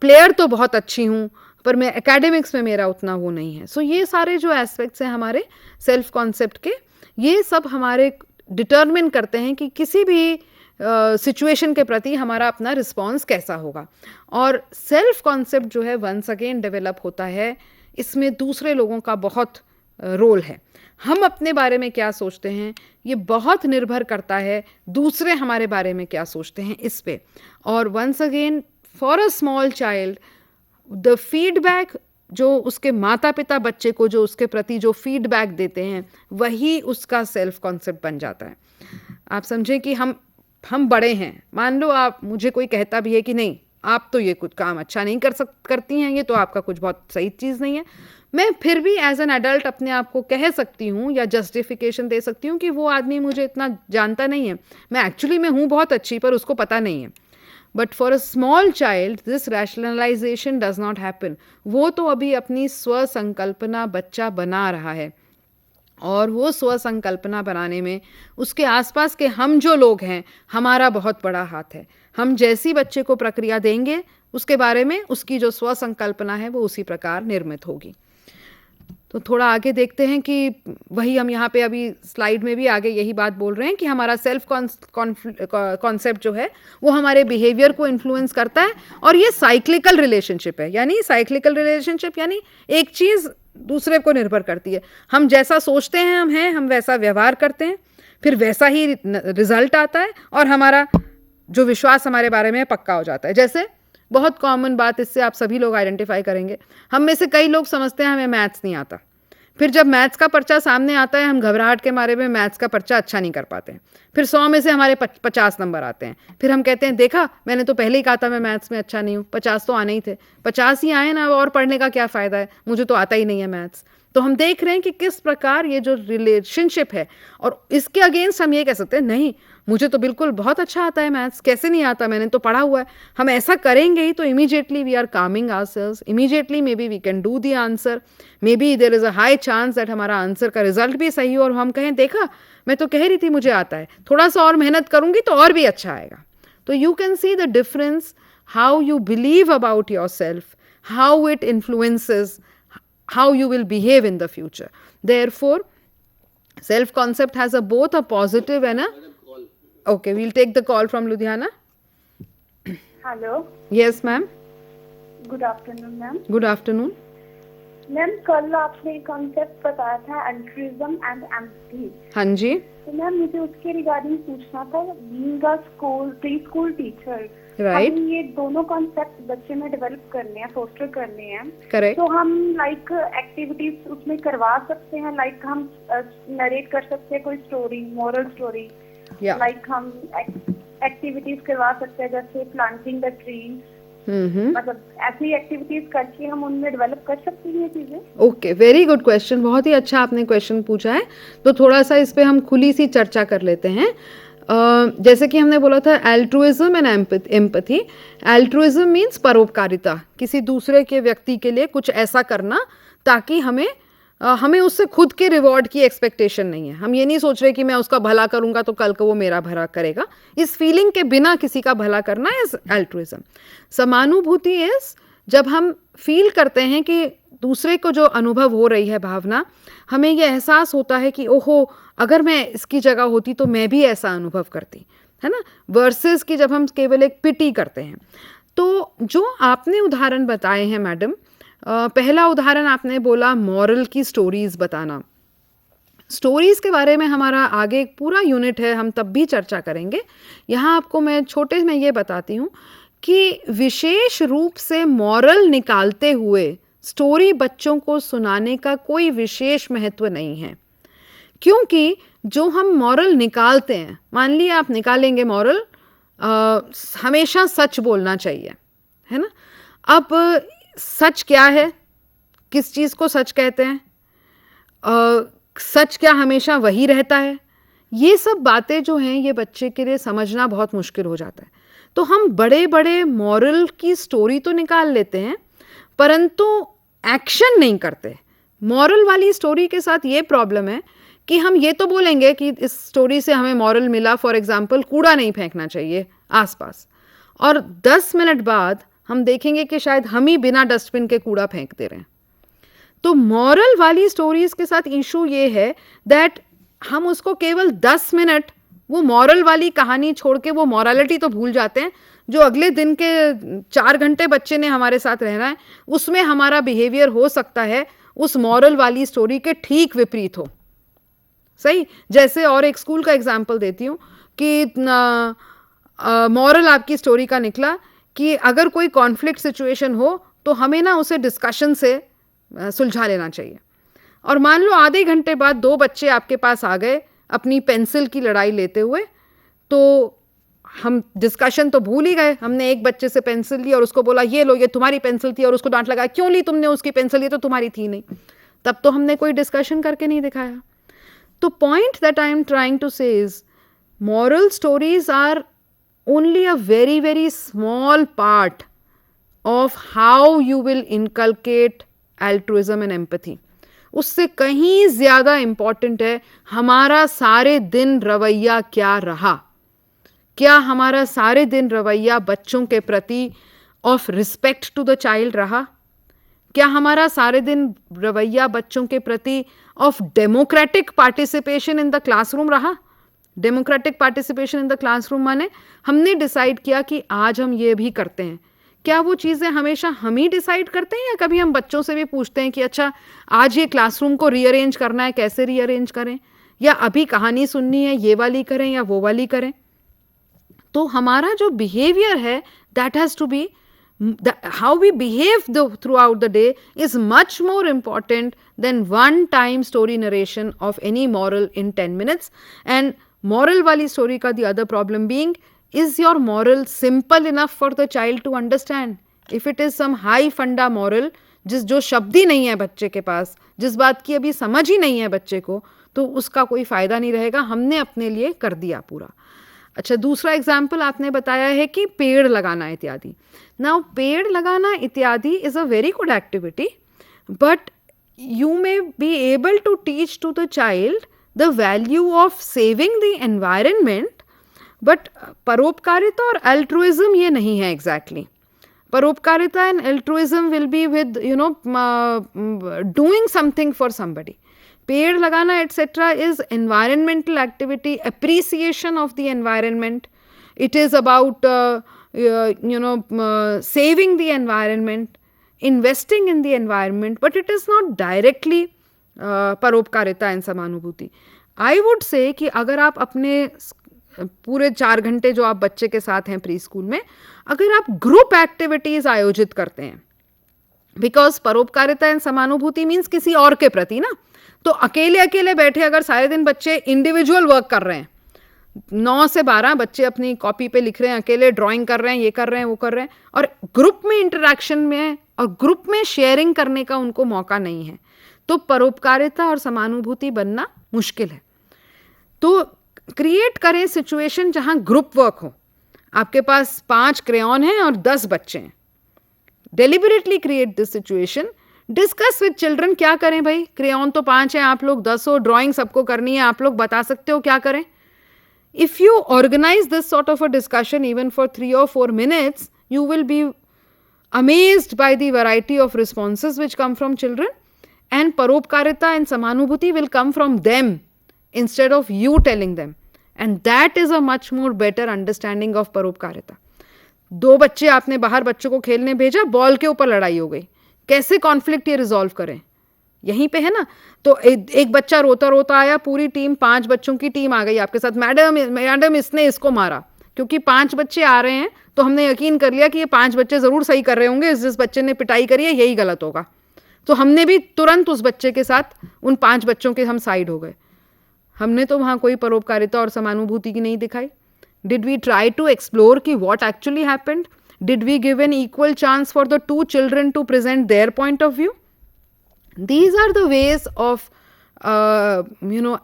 प्लेयर तो बहुत अच्छी हूँ पर मैं एकेडमिक्स में मेरा उतना वो नहीं है। सो ये सारे जो एस्पेक्ट्स हैं हमारे सेल्फ कॉन्सेप्ट के, ये सब हमारे डिटरमिन करते हैं कि किसी भी सिचुएशन के प्रति हमारा अपना रिस्पॉन्स कैसा होगा। और सेल्फ कॉन्सेप्ट जो है वंस अगेन डेवलप होता है, इसमें दूसरे लोगों का बहुत रोल है। हम अपने बारे में क्या सोचते हैं ये बहुत निर्भर करता है दूसरे हमारे बारे में क्या सोचते हैं इस पे। और once again for a small child the feedback जो उसके माता पिता बच्चे को जो उसके प्रति जो फीडबैक देते हैं वही उसका सेल्फ कॉन्सेप्ट बन जाता है। आप समझें कि हम बड़े हैं, मान लो आप मुझे कोई कहता भी है कि नहीं आप तो ये कुछ काम अच्छा नहीं करती हैं, ये तो आपका कुछ बहुत सही चीज़ नहीं है, मैं फिर भी एज एन एडल्ट अपने आप को कह सकती हूँ या जस्टिफिकेशन दे सकती हूँ कि वो आदमी मुझे इतना जानता नहीं है, मैं एक्चुअली मैं हूँ बहुत अच्छी पर उसको पता नहीं है। But for a small child this rationalisation does not happen. वो तो अभी अपनी स्व संकल्पना बच्चा बना रहा है और वो स्व संकल्पना बनाने में उसके आसपास के हम जो लोग हैं हमारा बहुत बड़ा हाथ है। हम जैसी बच्चे को प्रक्रिया देंगे उसके बारे में उसकी जो स्व संकल्पना है वो उसी प्रकार निर्मित होगी। तो थोड़ा आगे देखते हैं कि वही हम यहाँ पे अभी स्लाइड में भी आगे यही बात बोल रहे हैं कि हमारा सेल्फ कॉन्सेप्ट जो है वो हमारे बिहेवियर को इन्फ्लुएंस करता है। और ये साइक्लिकल रिलेशनशिप है, यानी साइक्लिकल रिलेशनशिप यानी एक चीज़ दूसरे को निर्भर करती है। हम जैसा सोचते हैं हम वैसा व्यवहार करते हैं, फिर वैसा ही रिजल्ट आता है और हमारा जो विश्वास हमारे बारे में पक्का हो जाता है। जैसे बहुत कॉमन बात, इससे आप सभी लोग आइडेंटिफाई करेंगे, हम में से कई लोग समझते हैं हमें मैथ्स नहीं आता, फिर जब मैथ्स का पर्चा सामने आता है हम घबराहट के मारे में मैथ्स का पर्चा अच्छा नहीं कर पाते हैं, फिर 100 में से हमारे 50 नंबर आते हैं, फिर हम कहते हैं देखा मैंने तो पहले ही कहा था मैं मैथ्स में अच्छा नहीं हूँ, 50 तो आने ही थे, 50 ही आए ना, और पढ़ने का क्या फ़ायदा है, मुझे तो आता ही नहीं है मैथ्स। तो हम देख रहे हैं कि किस प्रकार ये जो रिलेशनशिप है, और इसके अगेंस्ट हम ये कह सकते हैं नहीं मुझे तो बिल्कुल बहुत अच्छा आता है मैथ्स, कैसे नहीं आता, मैंने तो पढ़ा हुआ है। हम ऐसा करेंगे ही तो immediately we are coming ourselves, immediately maybe we can do the answer, maybe there is a high chance that हमारा आंसर का रिजल्ट भी सही हो और हम कहें देखा मैं तो कह रही थी मुझे आता है, थोड़ा सा और मेहनत करूंगी तो और भी अच्छा आएगा। तो you can see the difference how you believe about your self, how it influences how you will behave in the future. Therefore, self-concept has both a positive and a... Okay, we'll take the call from Ludhiana. Hello. Yes, ma'am. Good afternoon, ma'am. Good afternoon. Ma'am कल आपने concept बताया था altruism and empathy. हाँ जी। तो ma'am मुझे उसके regarding पूछना था, being a pre school teacher, right, हम ये दोनों कॉन्सेप्ट बच्चे में डेवलप करने हैं, फोस्टर करने हैं। करेक्ट। तो हम लाइक एक्टिविटीज उसमें करवा सकते हैं, लाइक हम नरेट कर सकते हैं कोई स्टोरी, मॉरल स्टोरी, लाइक हम एक्टिविटीज करवा सकते हैं जैसे प्लांटिंग द ट्री, मतलब ऐसी एक्टिविटीज करके हम उनमें डेवलप कर सकते हैं ये चीजें। ओके, वेरी गुड क्वेश्चन, बहुत ही अच्छा आपने क्वेश्चन पूछा है। तो थोड़ा सा इस पे हम खुली सी चर्चा कर लेते हैं। जैसे कि हमने बोला था altruism and empathy. Altruism means परोपकारिता, किसी दूसरे के व्यक्ति के लिए कुछ ऐसा करना ताकि हमें उससे खुद के रिवॉर्ड की एक्सपेक्टेशन नहीं है। हम ये नहीं सोच रहे कि मैं उसका भला करूंगा तो कल को वो मेरा भला करेगा, इस फीलिंग के बिना किसी का भला करना इज एल्ट्रुइज्म। समानुभूति इज जब हम फील करते हैं कि दूसरे को जो अनुभव हो रही है भावना, हमें ये एहसास होता है कि ओहो अगर मैं इसकी जगह होती तो मैं भी ऐसा अनुभव करती, है ना, वर्सेस कि जब हम केवल एक पिटी करते हैं। तो जो आपने उदाहरण बताए हैं मैडम, पहला उदाहरण आपने बोला मॉरल की स्टोरीज बताना। स्टोरीज के बारे में हमारा आगे एक पूरा यूनिट है, हम तब भी चर्चा करेंगे। यहाँ आपको मैं छोटे में ये बताती हूँ कि विशेष रूप से मॉरल निकालते हुए स्टोरी बच्चों को सुनाने का कोई विशेष महत्व नहीं है, क्योंकि जो हम मॉरल निकालते हैं, मान लिया आप निकालेंगे मॉरल, हमेशा सच बोलना चाहिए, है ना। अब सच क्या है, किस चीज़ को सच कहते हैं, सच क्या हमेशा वही रहता है, ये सब बातें जो हैं ये बच्चे के लिए समझना बहुत मुश्किल हो जाता है। तो हम बड़े बड़े मॉरल की स्टोरी तो निकाल लेते हैं परंतु एक्शन नहीं करते। मॉरल वाली स्टोरी के साथ ये प्रॉब्लम है कि हम ये तो बोलेंगे कि इस स्टोरी से हमें मॉरल मिला, फॉर एग्जाम्पल कूड़ा नहीं फेंकना चाहिए आसपास, और 10 मिनट बाद हम देखेंगे कि शायद हम ही बिना डस्टबिन के कूड़ा फेंक दे रहे हैं। तो मॉरल वाली स्टोरीज के साथ इशू ये है दैट हम उसको केवल 10 मिनट वो मॉरल वाली कहानी छोड़ के वो मॉरलिटी तो भूल जाते हैं, जो अगले दिन के 4 घंटे बच्चे ने हमारे साथ रहना है उसमें हमारा बिहेवियर हो सकता है उस मॉरल वाली स्टोरी के ठीक विपरीत हो। सही, जैसे और एक स्कूल का एग्जाम्पल देती हूँ कि मॉरल आपकी स्टोरी का निकला कि अगर कोई कॉन्फ्लिक्ट सिचुएशन हो तो हमें ना उसे डिस्कशन से सुलझा लेना चाहिए। और मान लो आधे घंटे बाद 2 बच्चे आपके पास आ गए अपनी पेंसिल की लड़ाई लेते हुए, तो हम डिस्कशन तो भूल ही गए। हमने एक बच्चे से पेंसिल ली और उसको बोला ये लो, ये तुम्हारी पेंसिल थी, और उसको डांट लगा क्यों ली तुमने उसकी पेंसिल, ये तो तुम्हारी थी नहीं। तब तो हमने कोई डिस्कशन करके नहीं दिखाया। तो point that I am trying to say is moral stories are only a very very small part of how you will inculcate altruism and empathy. उससे कहीं ज़्यादा इम्पॉर्टेंट है हमारा सारे दिन रवैया क्या रहा। क्या हमारा सारे दिन रवैया बच्चों के प्रति of respect to the child रहा? क्या हमारा सारे दिन रवैया बच्चों के प्रति of democratic participation in the classroom रहा? Democratic participation in the classroom माने हमने डिसाइड किया कि आज हम ये भी करते हैं। क्या वो चीज़ें हमेशा हम ही डिसाइड करते हैं या कभी हम बच्चों से भी पूछते हैं कि अच्छा आज ये क्लासरूम को रीअरेंज करना है, कैसे रीअरेंज करें, या अभी कहानी सुननी है ये वाली करें या वो वाली करें? तो हमारा जो बिहेवियर है that has to be how we behave throughout the day is much more important than one time story narration of any moral in 10 minutes. And moral wali story ka the other problem being, is your moral simple enough for the child to understand? If it is some high funda moral जो शब्द ही नहीं है बच्चे के पास, जिस बात की अभी समझ ही नहीं है बच्चे को, तो उसका कोई फ़ायदा नहीं रहेगा, हमने अपने लिए कर दिया पूरा। अच्छा, दूसरा एग्जाम्पल आपने बताया है कि पेड़ लगाना इत्यादि। नाउ पेड़ लगाना इत्यादि is a very good activity, but you may be able to teach to the child the value of saving the environment, but परोपकारिता और अल्ट्रुइज्म ये नहीं है एग्जैक्टली। परोपकारिता and altruism will be with doing something for somebody. पेड़ लगाना etcetera is environmental activity, appreciation of the environment. It is about saving the environment, investing in the environment, but it is not directly परोपकारिता and समानुभूति। I would say कि अगर आप अपने पूरे 4 घंटे जो आप बच्चे के साथ हैं प्री स्कूल में, अगर आप ग्रुप एक्टिविटीज आयोजित करते हैं, बिकॉज परोपकारिता एंड समानुभूति मीन्स किसी और के प्रति ना, तो अकेले अकेले बैठे अगर सारे दिन बच्चे इंडिविजुअल वर्क कर रहे हैं, 9 से 12 बच्चे अपनी कॉपी पे लिख रहे हैं, अकेले ड्राइंग कर रहे हैं, ये कर रहे हैं, वो कर रहे हैं, और ग्रुप में इंटरेक्शन में और ग्रुप में शेयरिंग करने का उनको मौका नहीं है, तो परोपकारिता और समानुभूति बनना मुश्किल है। तो क्रिएट करें सिचुएशन जहां ग्रुप वर्क हो। आपके पास 5 क्रेयॉन हैं और 10 बच्चे हैं। Deliberately create this situation, discuss with children. क्या करें भाई, क्रेयॉन तो 5 हैं, आप लोग 10 हो, ड्राइंग सबको करनी है, आप लोग बता सकते हो क्या करें। If you organise this sort of a discussion even for 3 or 4 minutes, you will be amazed by the variety of responses which come from children, and paropkarita and samanubhuti will come from them instead of you telling them, and that is a much more better understanding of paropkarita. 2 बच्चे आपने बाहर बच्चों को खेलने भेजा, ball के ऊपर लड़ाई हो गई, कैसे कॉन्फ्लिक्ट ये रिजॉल्व करें, यहीं पे है ना। तो एक बच्चा रोता रोता आया, पूरी टीम 5 बच्चों की टीम आ गई आपके साथ, मैडम इसने इसको मारा। क्योंकि 5 बच्चे आ रहे हैं तो हमने यकीन कर लिया कि ये 5 बच्चे ज़रूर सही कर रहे होंगे, जिस बच्चे ने पिटाई करी है यही गलत होगा, तो हमने भी तुरंत उस बच्चे के साथ उन 5 बच्चों के हम साइड हो गए। हमने तो वहाँ कोई परोपकारिता और समानुभूति की नहीं दिखाई। Did we try to explore कि what actually happened, Did we give an equal chance for the two children to present their point of view? These are the ways of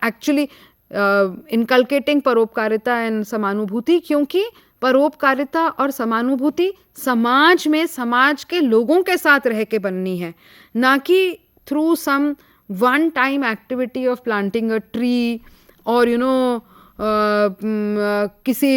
actually inculcating परोपकारिता and समानुभूति, क्योंकि परोपकारिता और समानुभूति समाज में समाज के लोगों के साथ रह के बननी है, ना कि through some one time activity of planting a tree और किसी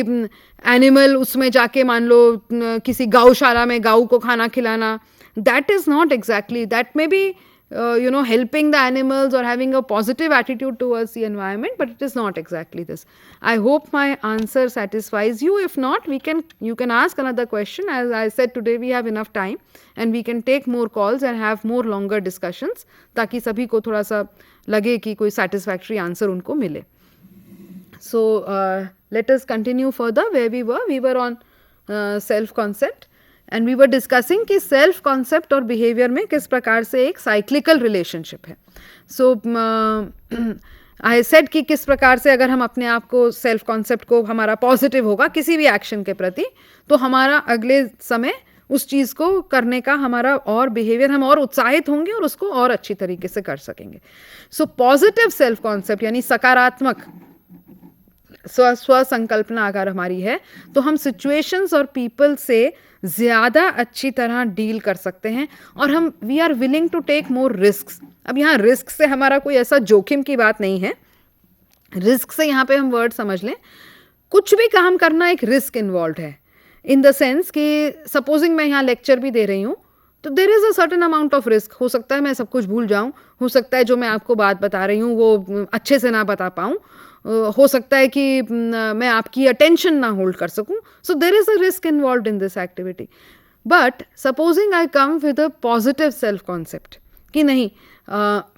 एनिमल उसमें जाके मान लो किसी गौशाला में गाऊ को खाना खिलाना. That is not exactly, that may be helping the animals or having a positive attitude towards the environment, but it is not exactly this. I hope my answer satisfies you. If not, you can ask another question. As I said, today we have enough time and we can take more calls and have more longer discussions, ताकि सभी को थोड़ा सा लगे कि कोई satisfactory answer उनको मिले. So let us continue further where we were. We were on self concept. And we were discussing कि सेल्फ कॉन्सेप्ट और बिहेवियर में किस प्रकार से एक साइक्लिकल रिलेशनशिप है. सो आई सेड कि किस प्रकार से अगर हम अपने आप को सेल्फ कॉन्सेप्ट को हमारा पॉजिटिव होगा किसी भी एक्शन के प्रति, तो हमारा अगले समय उस चीज़ को करने का हमारा और बिहेवियर, हम और उत्साहित होंगे और उसको और अच्छी तरीके से कर सकेंगे. सो पॉजिटिव सेल्फ कॉन्सेप्ट यानी सकारात्मक स्व संकल्पना अगर हमारी है तो हम सिचुएशंस और पीपल से ज़्यादा अच्छी तरह डील कर सकते हैं और हम we are willing to take more risks. अब यहाँ रिस्क से हमारा कोई ऐसा जोखिम की बात नहीं है. रिस्क से यहाँ पे हम वर्ड समझ लें, कुछ भी काम करना एक रिस्क इन्वॉल्व है, इन द सेंस कि सपोजिंग मैं यहाँ लेक्चर भी दे रही हूँ तो देर is a certain amount of risk. हो सकता है मैं सब कुछ भूल जाऊँ, हो सकता है जो मैं आपको बात बता रही हूँ वो अच्छे से ना बता पाऊँ, हो सकता है कि मैं आपकी अटेंशन ना होल्ड कर सकूं. So there is a risk involve in this activity. But supposing I come with a positive self concept कि नहीं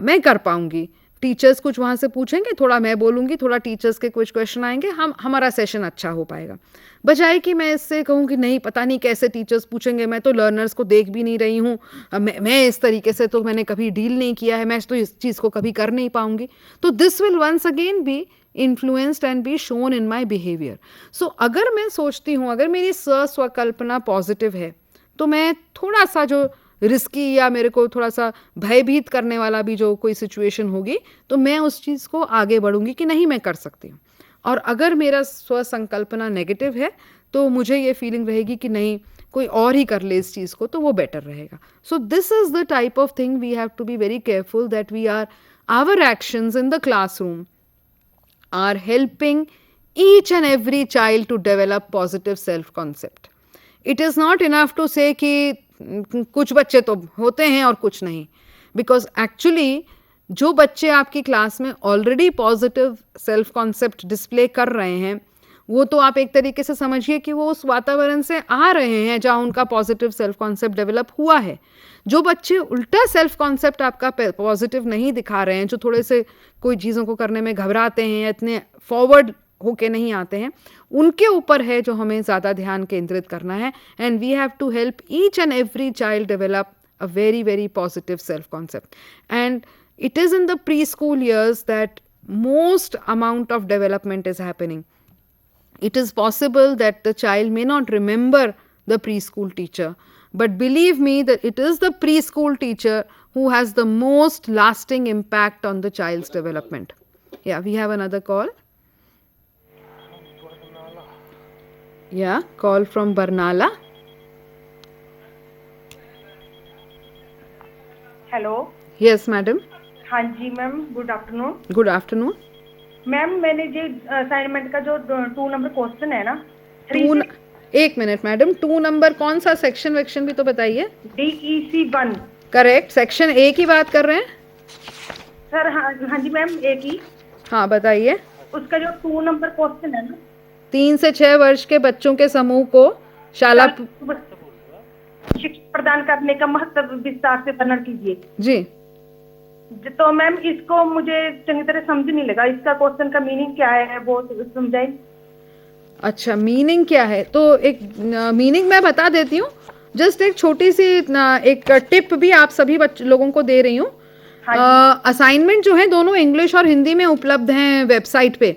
मैं कर पाऊंगी, टीचर्स कुछ वहाँ से पूछेंगे, थोड़ा मैं बोलूँगी, थोड़ा टीचर्स के कुछ क्वेश्चन आएंगे, हमारा सेशन अच्छा हो पाएगा. बजाय कि मैं इससे कहूँ कि नहीं पता नहीं कैसे टीचर्स पूछेंगे, मैं तो लर्नर्स को देख भी नहीं रही हूँ, मैं इस तरीके से तो मैंने कभी डील नहीं किया है, मैं तो इस चीज़ को कभी कर नहीं पाऊँगी. तो this will once again be influenced and be shown in my behavior. So अगर मैं सोचती हूँ, अगर मेरी स्वकल्पना पॉजिटिव है तो मैं थोड़ा सा जो रिस्की या मेरे को थोड़ा सा भयभीत करने वाला भी जो कोई सिचुएशन होगी तो मैं उस चीज़ को आगे बढ़ूंगी कि नहीं मैं कर सकती हूँ. और अगर मेरा स्वसंकल्पना नेगेटिव है तो मुझे ये फीलिंग रहेगी कि नहीं कोई और ही कर ले इस चीज़ को तो वो बेटर रहेगा. So this is the type of thing we have to be very careful that we are our actions in the classroom are helping each and every child to develop positive self-concept. It is not enough to say कि कुछ बच्चे तो होते हैं और कुछ नहीं, because actually जो बच्चे आपकी क्लास में already positive self concept display कर रहे हैं वो तो आप एक तरीके से समझिए कि वो उस वातावरण से आ रहे हैं जहाँ उनका पॉजिटिव सेल्फ कॉन्सेप्ट डेवलप हुआ है. जो बच्चे उल्टा सेल्फ कॉन्सेप्ट आपका पॉजिटिव नहीं दिखा रहे हैं, जो थोड़े से कोई चीज़ों को करने में घबराते हैं, इतने फॉरवर्ड होके नहीं आते हैं, उनके ऊपर है जो हमें ज़्यादा ध्यान केंद्रित करना है. And we have to help each and every child develop a very very positive self concept. And it is in the preschool years that most amount of development is happening. It is possible that the child may not remember the preschool teacher, but believe me that it is the preschool teacher who has the most lasting impact on the child's development. Yeah, we have another call. Yeah, call from Barnala. Hello. Yes, madam. हाँ जी ma'am, good afternoon. Good afternoon. Ma'am मैंने जो assignment का जो 2 number question है ना, एक minute madam, 2 number कौन सा सेक्शन वेक्शन भी तो बताइए. DEC 1. करेक्ट, सेक्शन ए की बात कर रहे हैं सर. हाँ जी मैम, ए की. हाँ बताइए. उसका जो 2 नंबर क्वेश्चन है ना, 3 से 6 वर्ष के बच्चों के समूह को शाला शिक्षा प्रदान करने का महत्व विस्तार से वर्णन कीजिए. जी. तो मैम इसको मुझे चंगी तरह समझ नहीं लगा, इसका क्वेश्चन का मीनिंग क्या है वो समझाइए. अच्छा, मीनिंग क्या है? तो एक मीनिंग मैं बता देती हूँ. जस्ट एक छोटी सी एक टिप भी आप सभी लोगों को दे रही हूँ. असाइनमेंट जो है दोनों इंग्लिश और हिंदी में उपलब्ध हैं वेबसाइट पे.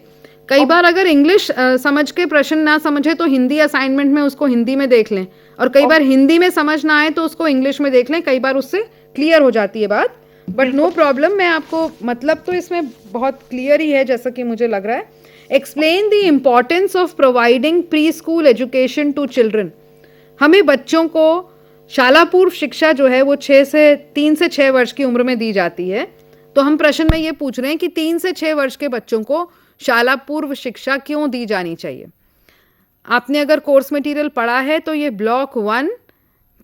कई बार अगर इंग्लिश समझ के प्रश्न ना समझे तो हिंदी असाइनमेंट में उसको हिंदी में देख लें, और कई बार हिंदी में समझ ना आए तो उसको इंग्लिश में देख लें, कई बार उससे क्लियर हो जाती है बात। बट नो प्रॉब्लम, मैं आपको मतलब तो इसमें बहुत क्लियर ही है जैसा कि मुझे लग रहा है। Explain the importance of providing pre school education to children. हमें बच्चों को शाला पूर्व शिक्षा जो है वो 3 से 6 वर्ष की उम्र में दी जाती है। तो हम प्रश्न में ये पूछ रहे हैं कि 3 से 6 वर्ष के बच्चों को शाला पूर्व शिक्षा क्यों दी जानी चाहिए। आपने अगर कोर्स मटेरियल पढ़ा है तो ये ब्लॉक 1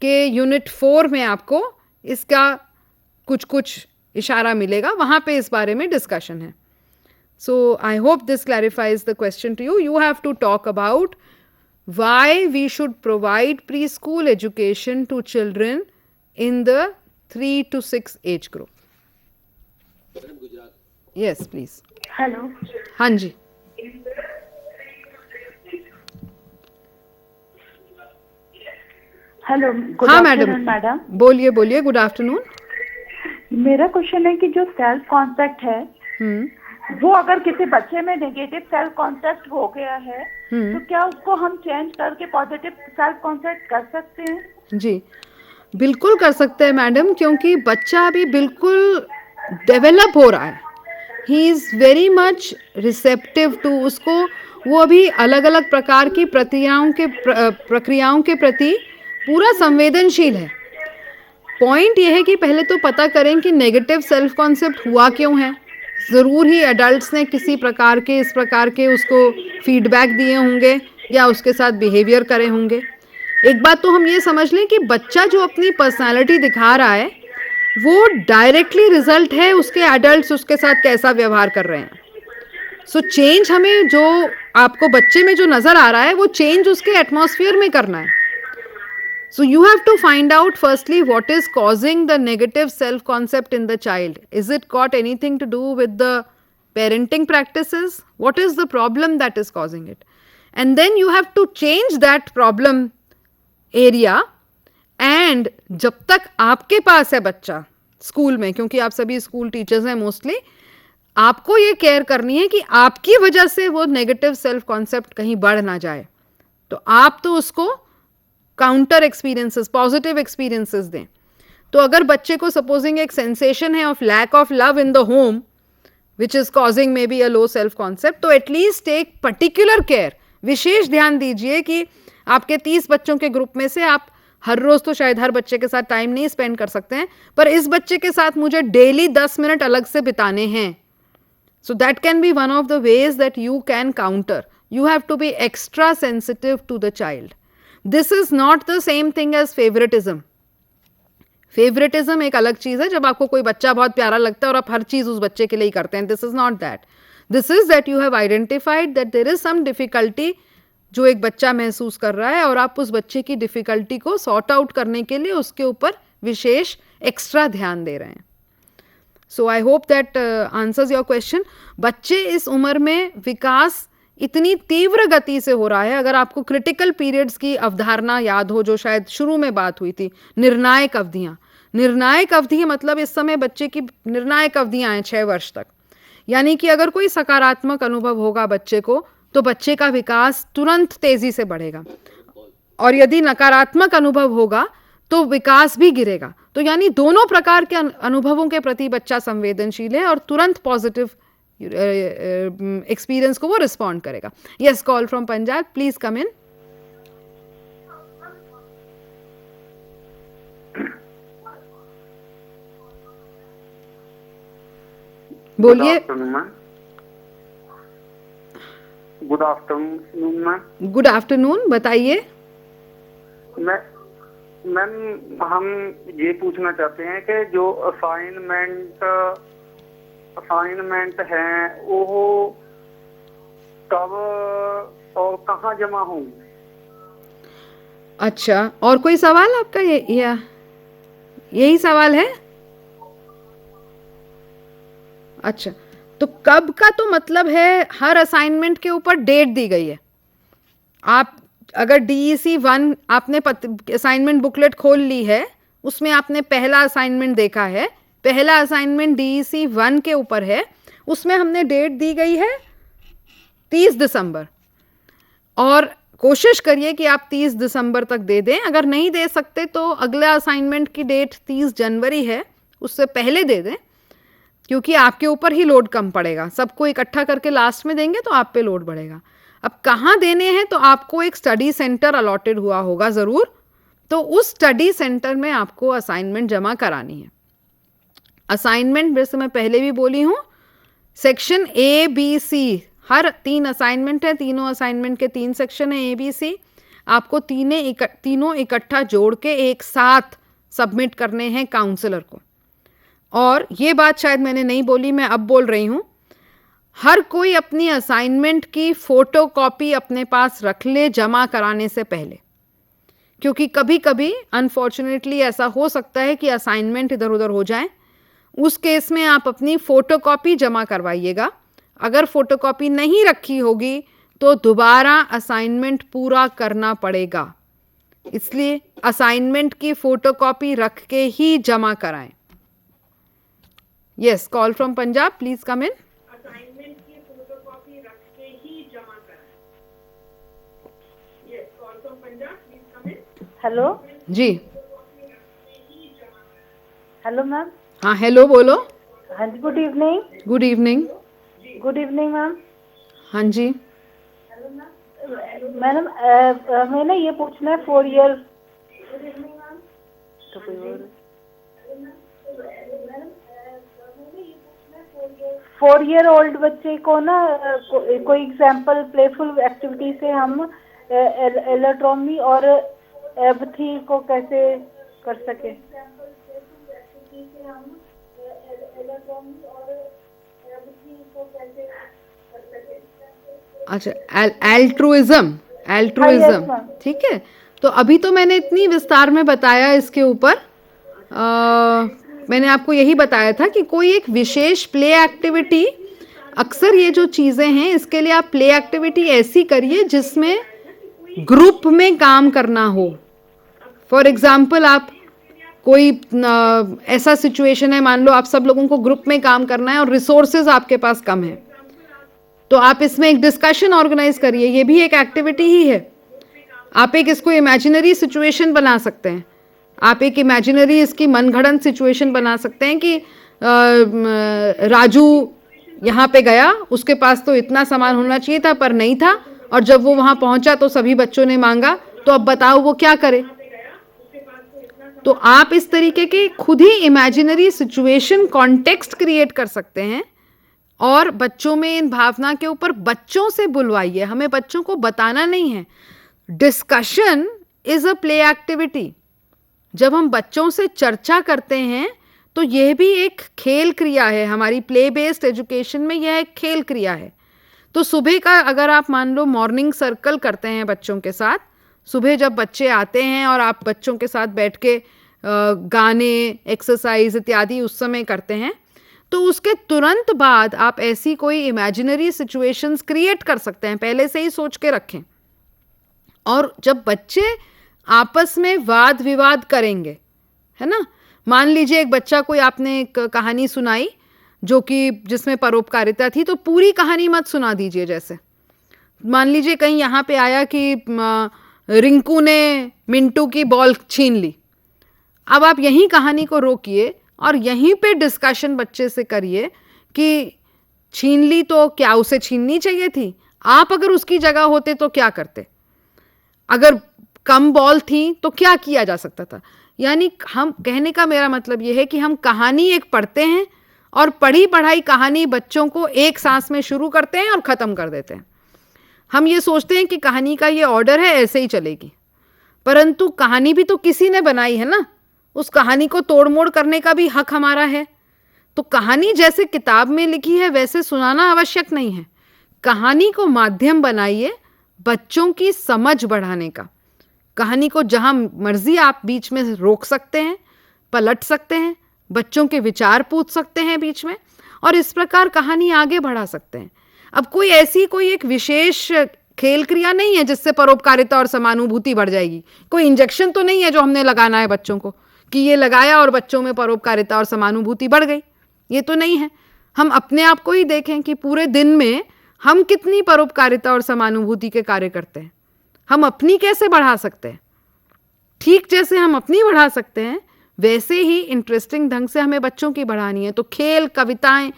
के यूनिट 4 में आपको इसका कुछ इशारा मिलेगा, वहाँ पे इस बारे में डिस्कशन है। So I hope this clarifies the question to you. You have to talk about why we should provide preschool education to children in the 3 to 6 age group. Yes, please. Hello. हाँ जी। Hello, हाँ madam, बोलिए बोलिए। Good afternoon. मेरा question है कि जो self concept है वो अगर किसी बच्चे में नेगेटिव सेल्फ कॉन्सेप्ट हो गया है तो क्या उसको हम चेंज करके पॉजिटिव सेल्फ कॉन्सेप्ट कर सकते हैं? जी बिल्कुल कर सकते हैं मैडम, क्योंकि बच्चा अभी बिल्कुल डेवलप हो रहा है। He is very much receptive to, उसको वो अभी अलग अलग प्रकार की प्रक्रियाओं के प्रति पूरा संवेदनशील है। पॉइंट ये है कि पहले तो पता करें कि नेगेटिव सेल्फ कॉन्सेप्ट हुआ क्यों है। ज़रूर ही एडल्ट्स ने किसी प्रकार के इस प्रकार के उसको फीडबैक दिए होंगे या उसके साथ बिहेवियर करे होंगे। एक बात तो हम ये समझ लें कि बच्चा जो अपनी पर्सनालिटी दिखा रहा है वो डायरेक्टली रिजल्ट है उसके एडल्ट्स उसके साथ कैसा व्यवहार कर रहे हैं। सो चेंज हमें जो आपको बच्चे में जो नज़र आ रहा है वो चेंज उसके एटमॉस्फेयर में करना है। So you have to find out firstly what is causing the negative self-concept in the child. Is it got anything to do with the parenting practices? What is the problem that is causing it? And then you have to change that problem area. And जब तक आपके पास है बच्चा school में, क्योंकि आप सभी school teachers हैं मोस्टली, आपको ये केयर करनी है कि आपकी वजह से वो नेगेटिव सेल्फ कॉन्सेप्ट कहीं बढ़ ना जाए। तो आप तो उसको काउंटर एक्सपीरियंसेस, पॉजिटिव एक्सपीरियंसेस दें। तो अगर बच्चे को सपोजिंग एक सेंसेशन है of lack of love in the home which is causing maybe a low self concept, तो एटलीस्ट टेक पर्टिकुलर केयर, विशेष ध्यान दीजिए कि आपके 30 बच्चों के ग्रुप में से आप हर रोज तो शायद हर बच्चे के साथ टाइम नहीं स्पेंड कर सकते हैं, पर इस बच्चे के साथ मुझे डेली 10 मिनट अलग से बिताने हैं। So that can be one of the ways that you can counter. You have to be extra sensitive to the child. This is not the same thing as favouritism. Favouritism एक अलग चीज है, जब आपको कोई बच्चा बहुत प्यारा लगता है और आप हर चीज उस बच्चे के लिए ही करते हैं। This is not that. This is that you have identified that there is some difficulty जो एक बच्चा महसूस कर रहा है, और आप उस बच्चे की डिफिकल्टी को सॉर्ट आउट करने के लिए उसके ऊपर विशेष एक्स्ट्रा ध्यान दे रहे हैं। So I hope that answers your question. बच्चे इस उम्र में विकास इतनी तीव्र गति से हो रहा है। अगर आपको क्रिटिकल पीरियड्स की अवधारणा याद हो, जो शायद शुरू में बात हुई थी, निर्णायक अवधियाँ। निर्णायक अवधि मतलब इस समय बच्चे की निर्णायक अवधियाँ हैं 6 वर्ष तक। यानी कि अगर कोई सकारात्मक अनुभव होगा बच्चे को तो बच्चे का विकास तुरंत तेजी से बढ़ेगा, और यदि नकारात्मक अनुभव होगा तो विकास भी गिरेगा। तो यानी दोनों प्रकार के अनुभवों के प्रति बच्चा संवेदनशील है और तुरंत पॉजिटिव एक्सपीरियंस को वो रिस्पॉन्ड करेगा। Yes, call from Punjab, please come in. बोलिए। Good afternoon ma'am. Good afternoon, बताइए। मैम हम ये पूछना चाहते हैं कि जो असाइनमेंट हैं वो कब और कहाँ जमा होंगे? अच्छा, और कोई सवाल आपका? यही सवाल है? अच्छा, तो कब का तो मतलब है हर असाइनमेंट के ऊपर डेट दी गई है। आप अगर DEC 1 आपने असाइनमेंट बुकलेट खोल ली है, उसमें आपने पहला असाइनमेंट देखा है, पहला असाइनमेंट DEC 1 के ऊपर है, उसमें हमने डेट दी गई है 30 दिसंबर, और कोशिश करिए कि आप 30 दिसंबर तक दे दें। अगर नहीं दे सकते तो अगला असाइनमेंट की डेट 30 जनवरी है, उससे पहले दे दें, क्योंकि आपके ऊपर ही लोड कम पड़ेगा। सबको इकट्ठा करके लास्ट में देंगे तो आप पे लोड बढ़ेगा। अब कहाँ देने हैं, तो आपको एक स्टडी सेंटर अलॉटेड हुआ होगा ज़रूर, तो उस स्टडी सेंटर में आपको असाइनमेंट जमा करानी है। असाइनमेंट जैसे मैं पहले भी बोली हूँ, सेक्शन ए बी सी, हर 3 असाइनमेंट है, तीनों असाइनमेंट के 3 सेक्शन है ए बी सी। आपको तीनों इकट्ठा जोड़ के एक साथ सबमिट करने हैं काउंसलर को। और ये बात शायद मैंने नहीं बोली, मैं अब बोल रही हूँ, हर कोई अपनी असाइनमेंट की फोटो कॉपी अपने पास रख ले जमा कराने से पहले, क्योंकि कभी कभी अनफॉर्चुनेटली ऐसा हो सकता है कि असाइनमेंट इधर उधर हो जाए। उस केस में आप अपनी फोटो कॉपी जमा करवाइएगा। अगर फोटो कॉपी नहीं रखी होगी तो दोबारा असाइनमेंट पूरा करना पड़ेगा, इसलिए असाइनमेंट की फोटो कॉपी रख के ही जमा कराएं। Yes, call from Punjab, please come in. Assignment की फोटो कॉपी रख के ही जमा कराएं। Yes, call from Punjab, please come in. Hello जी, हेलो मैम। हाँ हेलो, बोलो। हाँ जी, good evening. Good evening. Good evening ma'am. हाँ जी, मैडम हमें ना ये पूछना है 4 ईयर तो कोई और 4 ईयर ओल्ड बच्चे को ना कोई एग्जाम्पल प्लेफुल एक्टिविटी से हम एलोट्रॉमी और एबथी को कैसे कर सके? अच्छा, एल्ट्रुइज्म, ठीक है। तो अभी तो मैंने इतनी विस्तार में बताया इसके ऊपर। मैंने आपको यही बताया था कि कोई एक विशेष प्ले एक्टिविटी, अक्सर ये जो चीज़ें हैं इसके लिए आप प्ले एक्टिविटी ऐसी करिए जिसमें ग्रुप में काम करना हो। फॉर एग्जाम्पल, आप कोई ऐसा सिचुएशन है, मान लो आप सब लोगों को ग्रुप में काम करना है और रिसोर्सेज आपके पास कम है, तो आप इसमें एक डिस्कशन ऑर्गेनाइज करिए। ये भी एक एक्टिविटी ही है। आप एक इसको इमेजिनरी सिचुएशन बना सकते हैं। आप एक इमेजिनरी इसकी मनगढ़ंत सिचुएशन बना सकते हैं कि राजू यहाँ पे गया, उसके पास तो इतना सामान होना चाहिए था पर नहीं था, और जब वो वहाँ पहुँचा तो सभी बच्चों ने मांगा, तो अब बताओ वो क्या करे। तो आप इस तरीके के खुद ही इमेजिनरी सिचुएशन कॉन्टेक्स्ट क्रिएट कर सकते हैं और बच्चों में इन भावना के ऊपर बच्चों से बुलवाइए। हमें बच्चों को बताना नहीं है। Discussion is a play activity. जब हम बच्चों से चर्चा करते हैं तो यह भी एक खेल क्रिया है। हमारी प्ले बेस्ड एजुकेशन में यह एक खेल क्रिया है। तो सुबह का अगर आप मान लो मॉर्निंग सर्कल करते हैं बच्चों के साथ, सुबह जब बच्चे आते हैं और आप बच्चों के साथ बैठ के गाने, एक्सरसाइज इत्यादि उस समय करते हैं, तो उसके तुरंत बाद आप ऐसी कोई इमेजिनरी सिचुएशंस क्रिएट कर सकते हैं, पहले से ही सोच के रखें। और जब बच्चे आपस में वाद विवाद करेंगे, है ना, मान लीजिए एक बच्चा, कोई आपने एक कहानी सुनाई जो कि जिसमें परोपकारिता थी, तो पूरी कहानी मत सुना दीजिए। जैसे मान लीजिए कहीं यहाँ पे आया कि रिंकू ने मिंटू की बॉल छीन ली। अब आप यहीं कहानी को रोकिए और यहीं पे डिस्कशन बच्चे से करिए कि छीन ली तो क्या उसे छीननी चाहिए थी? आप अगर उसकी जगह होते तो क्या करते? अगर कम बॉल थी तो क्या किया जा सकता था? यानी हम कहने का मेरा मतलब यह है कि हम कहानी एक पढ़ते हैं और पढ़ी पढ़ाई कहानी बच्चों को एक सांस में शुरू करते हैं और ख़त्म कर देते हैं। हम ये सोचते हैं कि कहानी का ये ऑर्डर है, ऐसे ही चलेगी, परंतु कहानी भी तो किसी ने बनाई है ना। उस कहानी को तोड़ मोड़ करने का भी हक हमारा है। तो कहानी जैसे किताब में लिखी है वैसे सुनाना आवश्यक नहीं है। कहानी को माध्यम बनाइए बच्चों की समझ बढ़ाने का। कहानी को जहां मर्जी आप बीच में रोक सकते हैं, पलट सकते हैं, बच्चों के विचार पूछ सकते हैं बीच में, और इस प्रकार कहानी आगे बढ़ा सकते हैं। अब कोई एक विशेष खेल क्रिया नहीं है जिससे परोपकारिता और समानुभूति बढ़ जाएगी। कोई इंजेक्शन तो नहीं है जो हमने लगाना है बच्चों को कि ये लगाया और बच्चों में परोपकारिता और समानुभूति बढ़ गई। ये तो नहीं है। हम अपने आप को ही देखें कि पूरे दिन में हम कितनी परोपकारिता और समानुभूति के कार्य करते हैं, हम अपनी कैसे बढ़ा सकते हैं। ठीक जैसे हम अपनी बढ़ा सकते हैं वैसे ही इंटरेस्टिंग ढंग से हमें बच्चों की बढ़ानी है। तो खेल, कविताएं,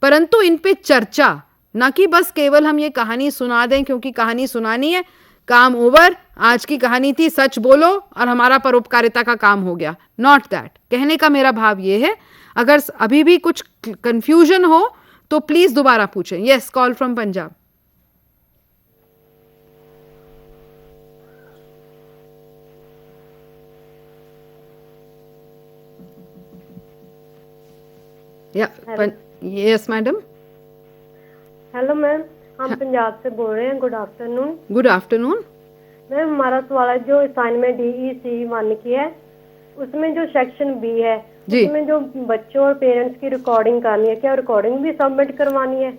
परंतु इन पे चर्चा, ना कि बस केवल हम ये कहानी सुना दें क्योंकि कहानी सुनानी है, काम ओवर, आज की कहानी थी, सच बोलो और हमारा परोपकारिता का काम हो गया। Not that. कहने का मेरा भाव ये है, अगर अभी भी कुछ कंफ्यूजन हो तो प्लीज दोबारा पूछें। Yes, call from Punjab. Yes madam. Hello ma'am, हम पंजाब से बोल रहे हैं। Good afternoon. Good afternoon ma'am, हमारा सवाल है, जो असाइनमेंट DEC1 की है उसमें जो सेक्शन B है उसमें जो बच्चों और पेरेंट्स की रिकॉर्डिंग करनी है, क्या रिकॉर्डिंग भी सबमिट करवानी है?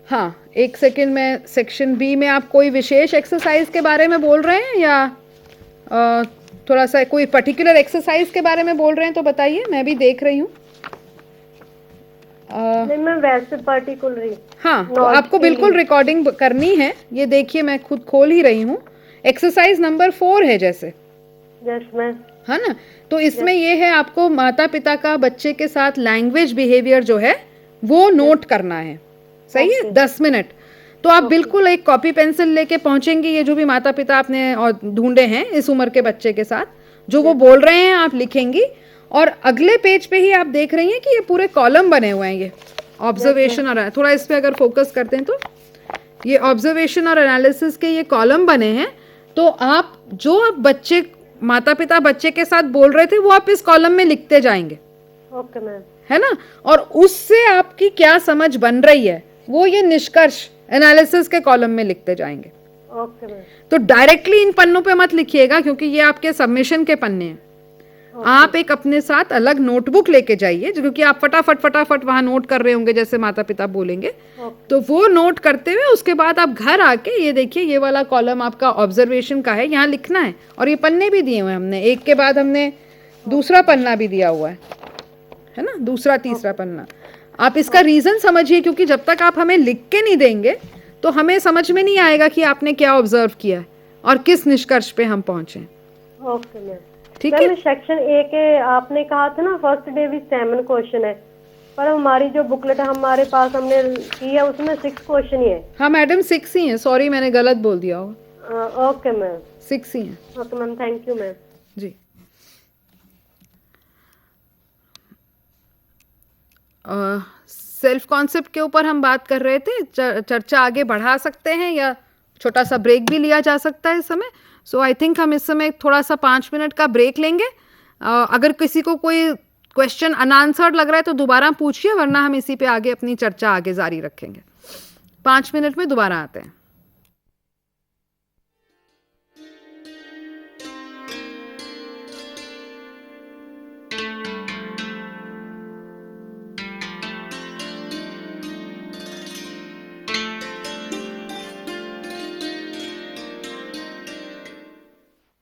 हाँ, एक सेकंड में। सेक्शन B में आप कोई विशेष एक्सरसाइज के बारे में बोल रहे हैं या थोड़ा सा कोई पर्टिकुलर एक्सरसाइज के बारे में बोल रहे हैं तो बताइए, मैं भी देख रही हूँ। नहीं, मैं वैसे पर्टिकुलर। हाँ, तो आपको बिल्कुल रिकॉर्डिंग करनी है। ये देखिए, मैं खुद खोल ही रही हूँ। एक्सरसाइज नंबर 4 है जैसे। Yes ma'am. है ना? तो इसमें ये है, आपको माता पिता का बच्चे के साथ लैंग्वेज बिहेवियर जो है वो नोट करना है। सही है? 10 मिनट। तो आप बिल्कुल एक कॉपी पेंसिल लेके पहुंचेंगे, ये जो भी माता पिता आपने ढूंढे हैं इस उम्र के बच्चे के साथ, जो वो बोल रहे हैं आप लिखेंगी। और अगले पेज पे ही आप देख रही हैं कि ये पूरे कॉलम बने हुए हैं, ये ऑब्जर्वेशन और थोड़ा इस पे अगर फोकस करते हैं तो ये ऑब्जर्वेशन और एनालिसिस के ये कॉलम बने हैं। तो आप जो आप बच्चे माता पिता बच्चे के साथ बोल रहे थे वो आप इस कॉलम में लिखते जाएंगे। Okay ma'am. है ना? और उससे आपकी क्या समझ बन रही है वो ये निष्कर्ष एनालिसिस के कॉलम में लिखते जाएंगे। Okay ma'am. तो डायरेक्टली इन पन्नों पे मत लिखिएगा क्योंकि ये आपके सबमिशन के पन्ने हैं। आप एक अपने साथ अलग नोटबुक लेके जाइए, क्योंकि आप फटाफट वहां नोट कर रहे होंगे जैसे माता पिता बोलेंगे। तो वो नोट करते हुए उसके बाद आप घर आके ये देखिए, ये वाला कॉलम आपका ऑब्जर्वेशन का है, यहाँ लिखना है। और ये पन्ने भी दिए हुए हैं हमने, एक के बाद हमने दूसरा पन्ना भी दिया हुआ है ना, दूसरा तीसरा पन्ना। आप इसका रीजन समझिए, क्योंकि जब तक आप हमें लिख के नहीं देंगे तो हमें समझ में नहीं आएगा कि आपने क्या ऑब्जर्व किया है और किस निष्कर्ष पे हम पहुंचे। Okay ma'am. ठीक है। सेक्शन A के आपने कहा था ना फर्स्ट डे भी 7 क्वेश्चन है, पर हमारी जो बुकलेट हमारे पास हमने की है उसमें 6 क्वेश्चन ही है। हाँ मैडम, 6 ही है। सॉरी, मैंने गलत बोल दिया होगा। ओके मैम, 6 ही है। Okay ma'am, thank you ma'am. जी। सेल्फ कॉन्सेप्ट के ऊपर हम बात कर रहे थे। चर्चा आगे बढ़ा सकते हैं या छोटा सा ब्रेक भी लिया जा सकता है इस समय। सो आई थिंक हम इस समय थोड़ा सा 5 मिनट का ब्रेक लेंगे। अगर किसी को कोई क्वेश्चन अनआंसर्ड लग रहा है तो दोबारा पूछिए, वरना हम इसी पे आगे अपनी चर्चा आगे जारी रखेंगे। 5 मिनट में दोबारा आते हैं।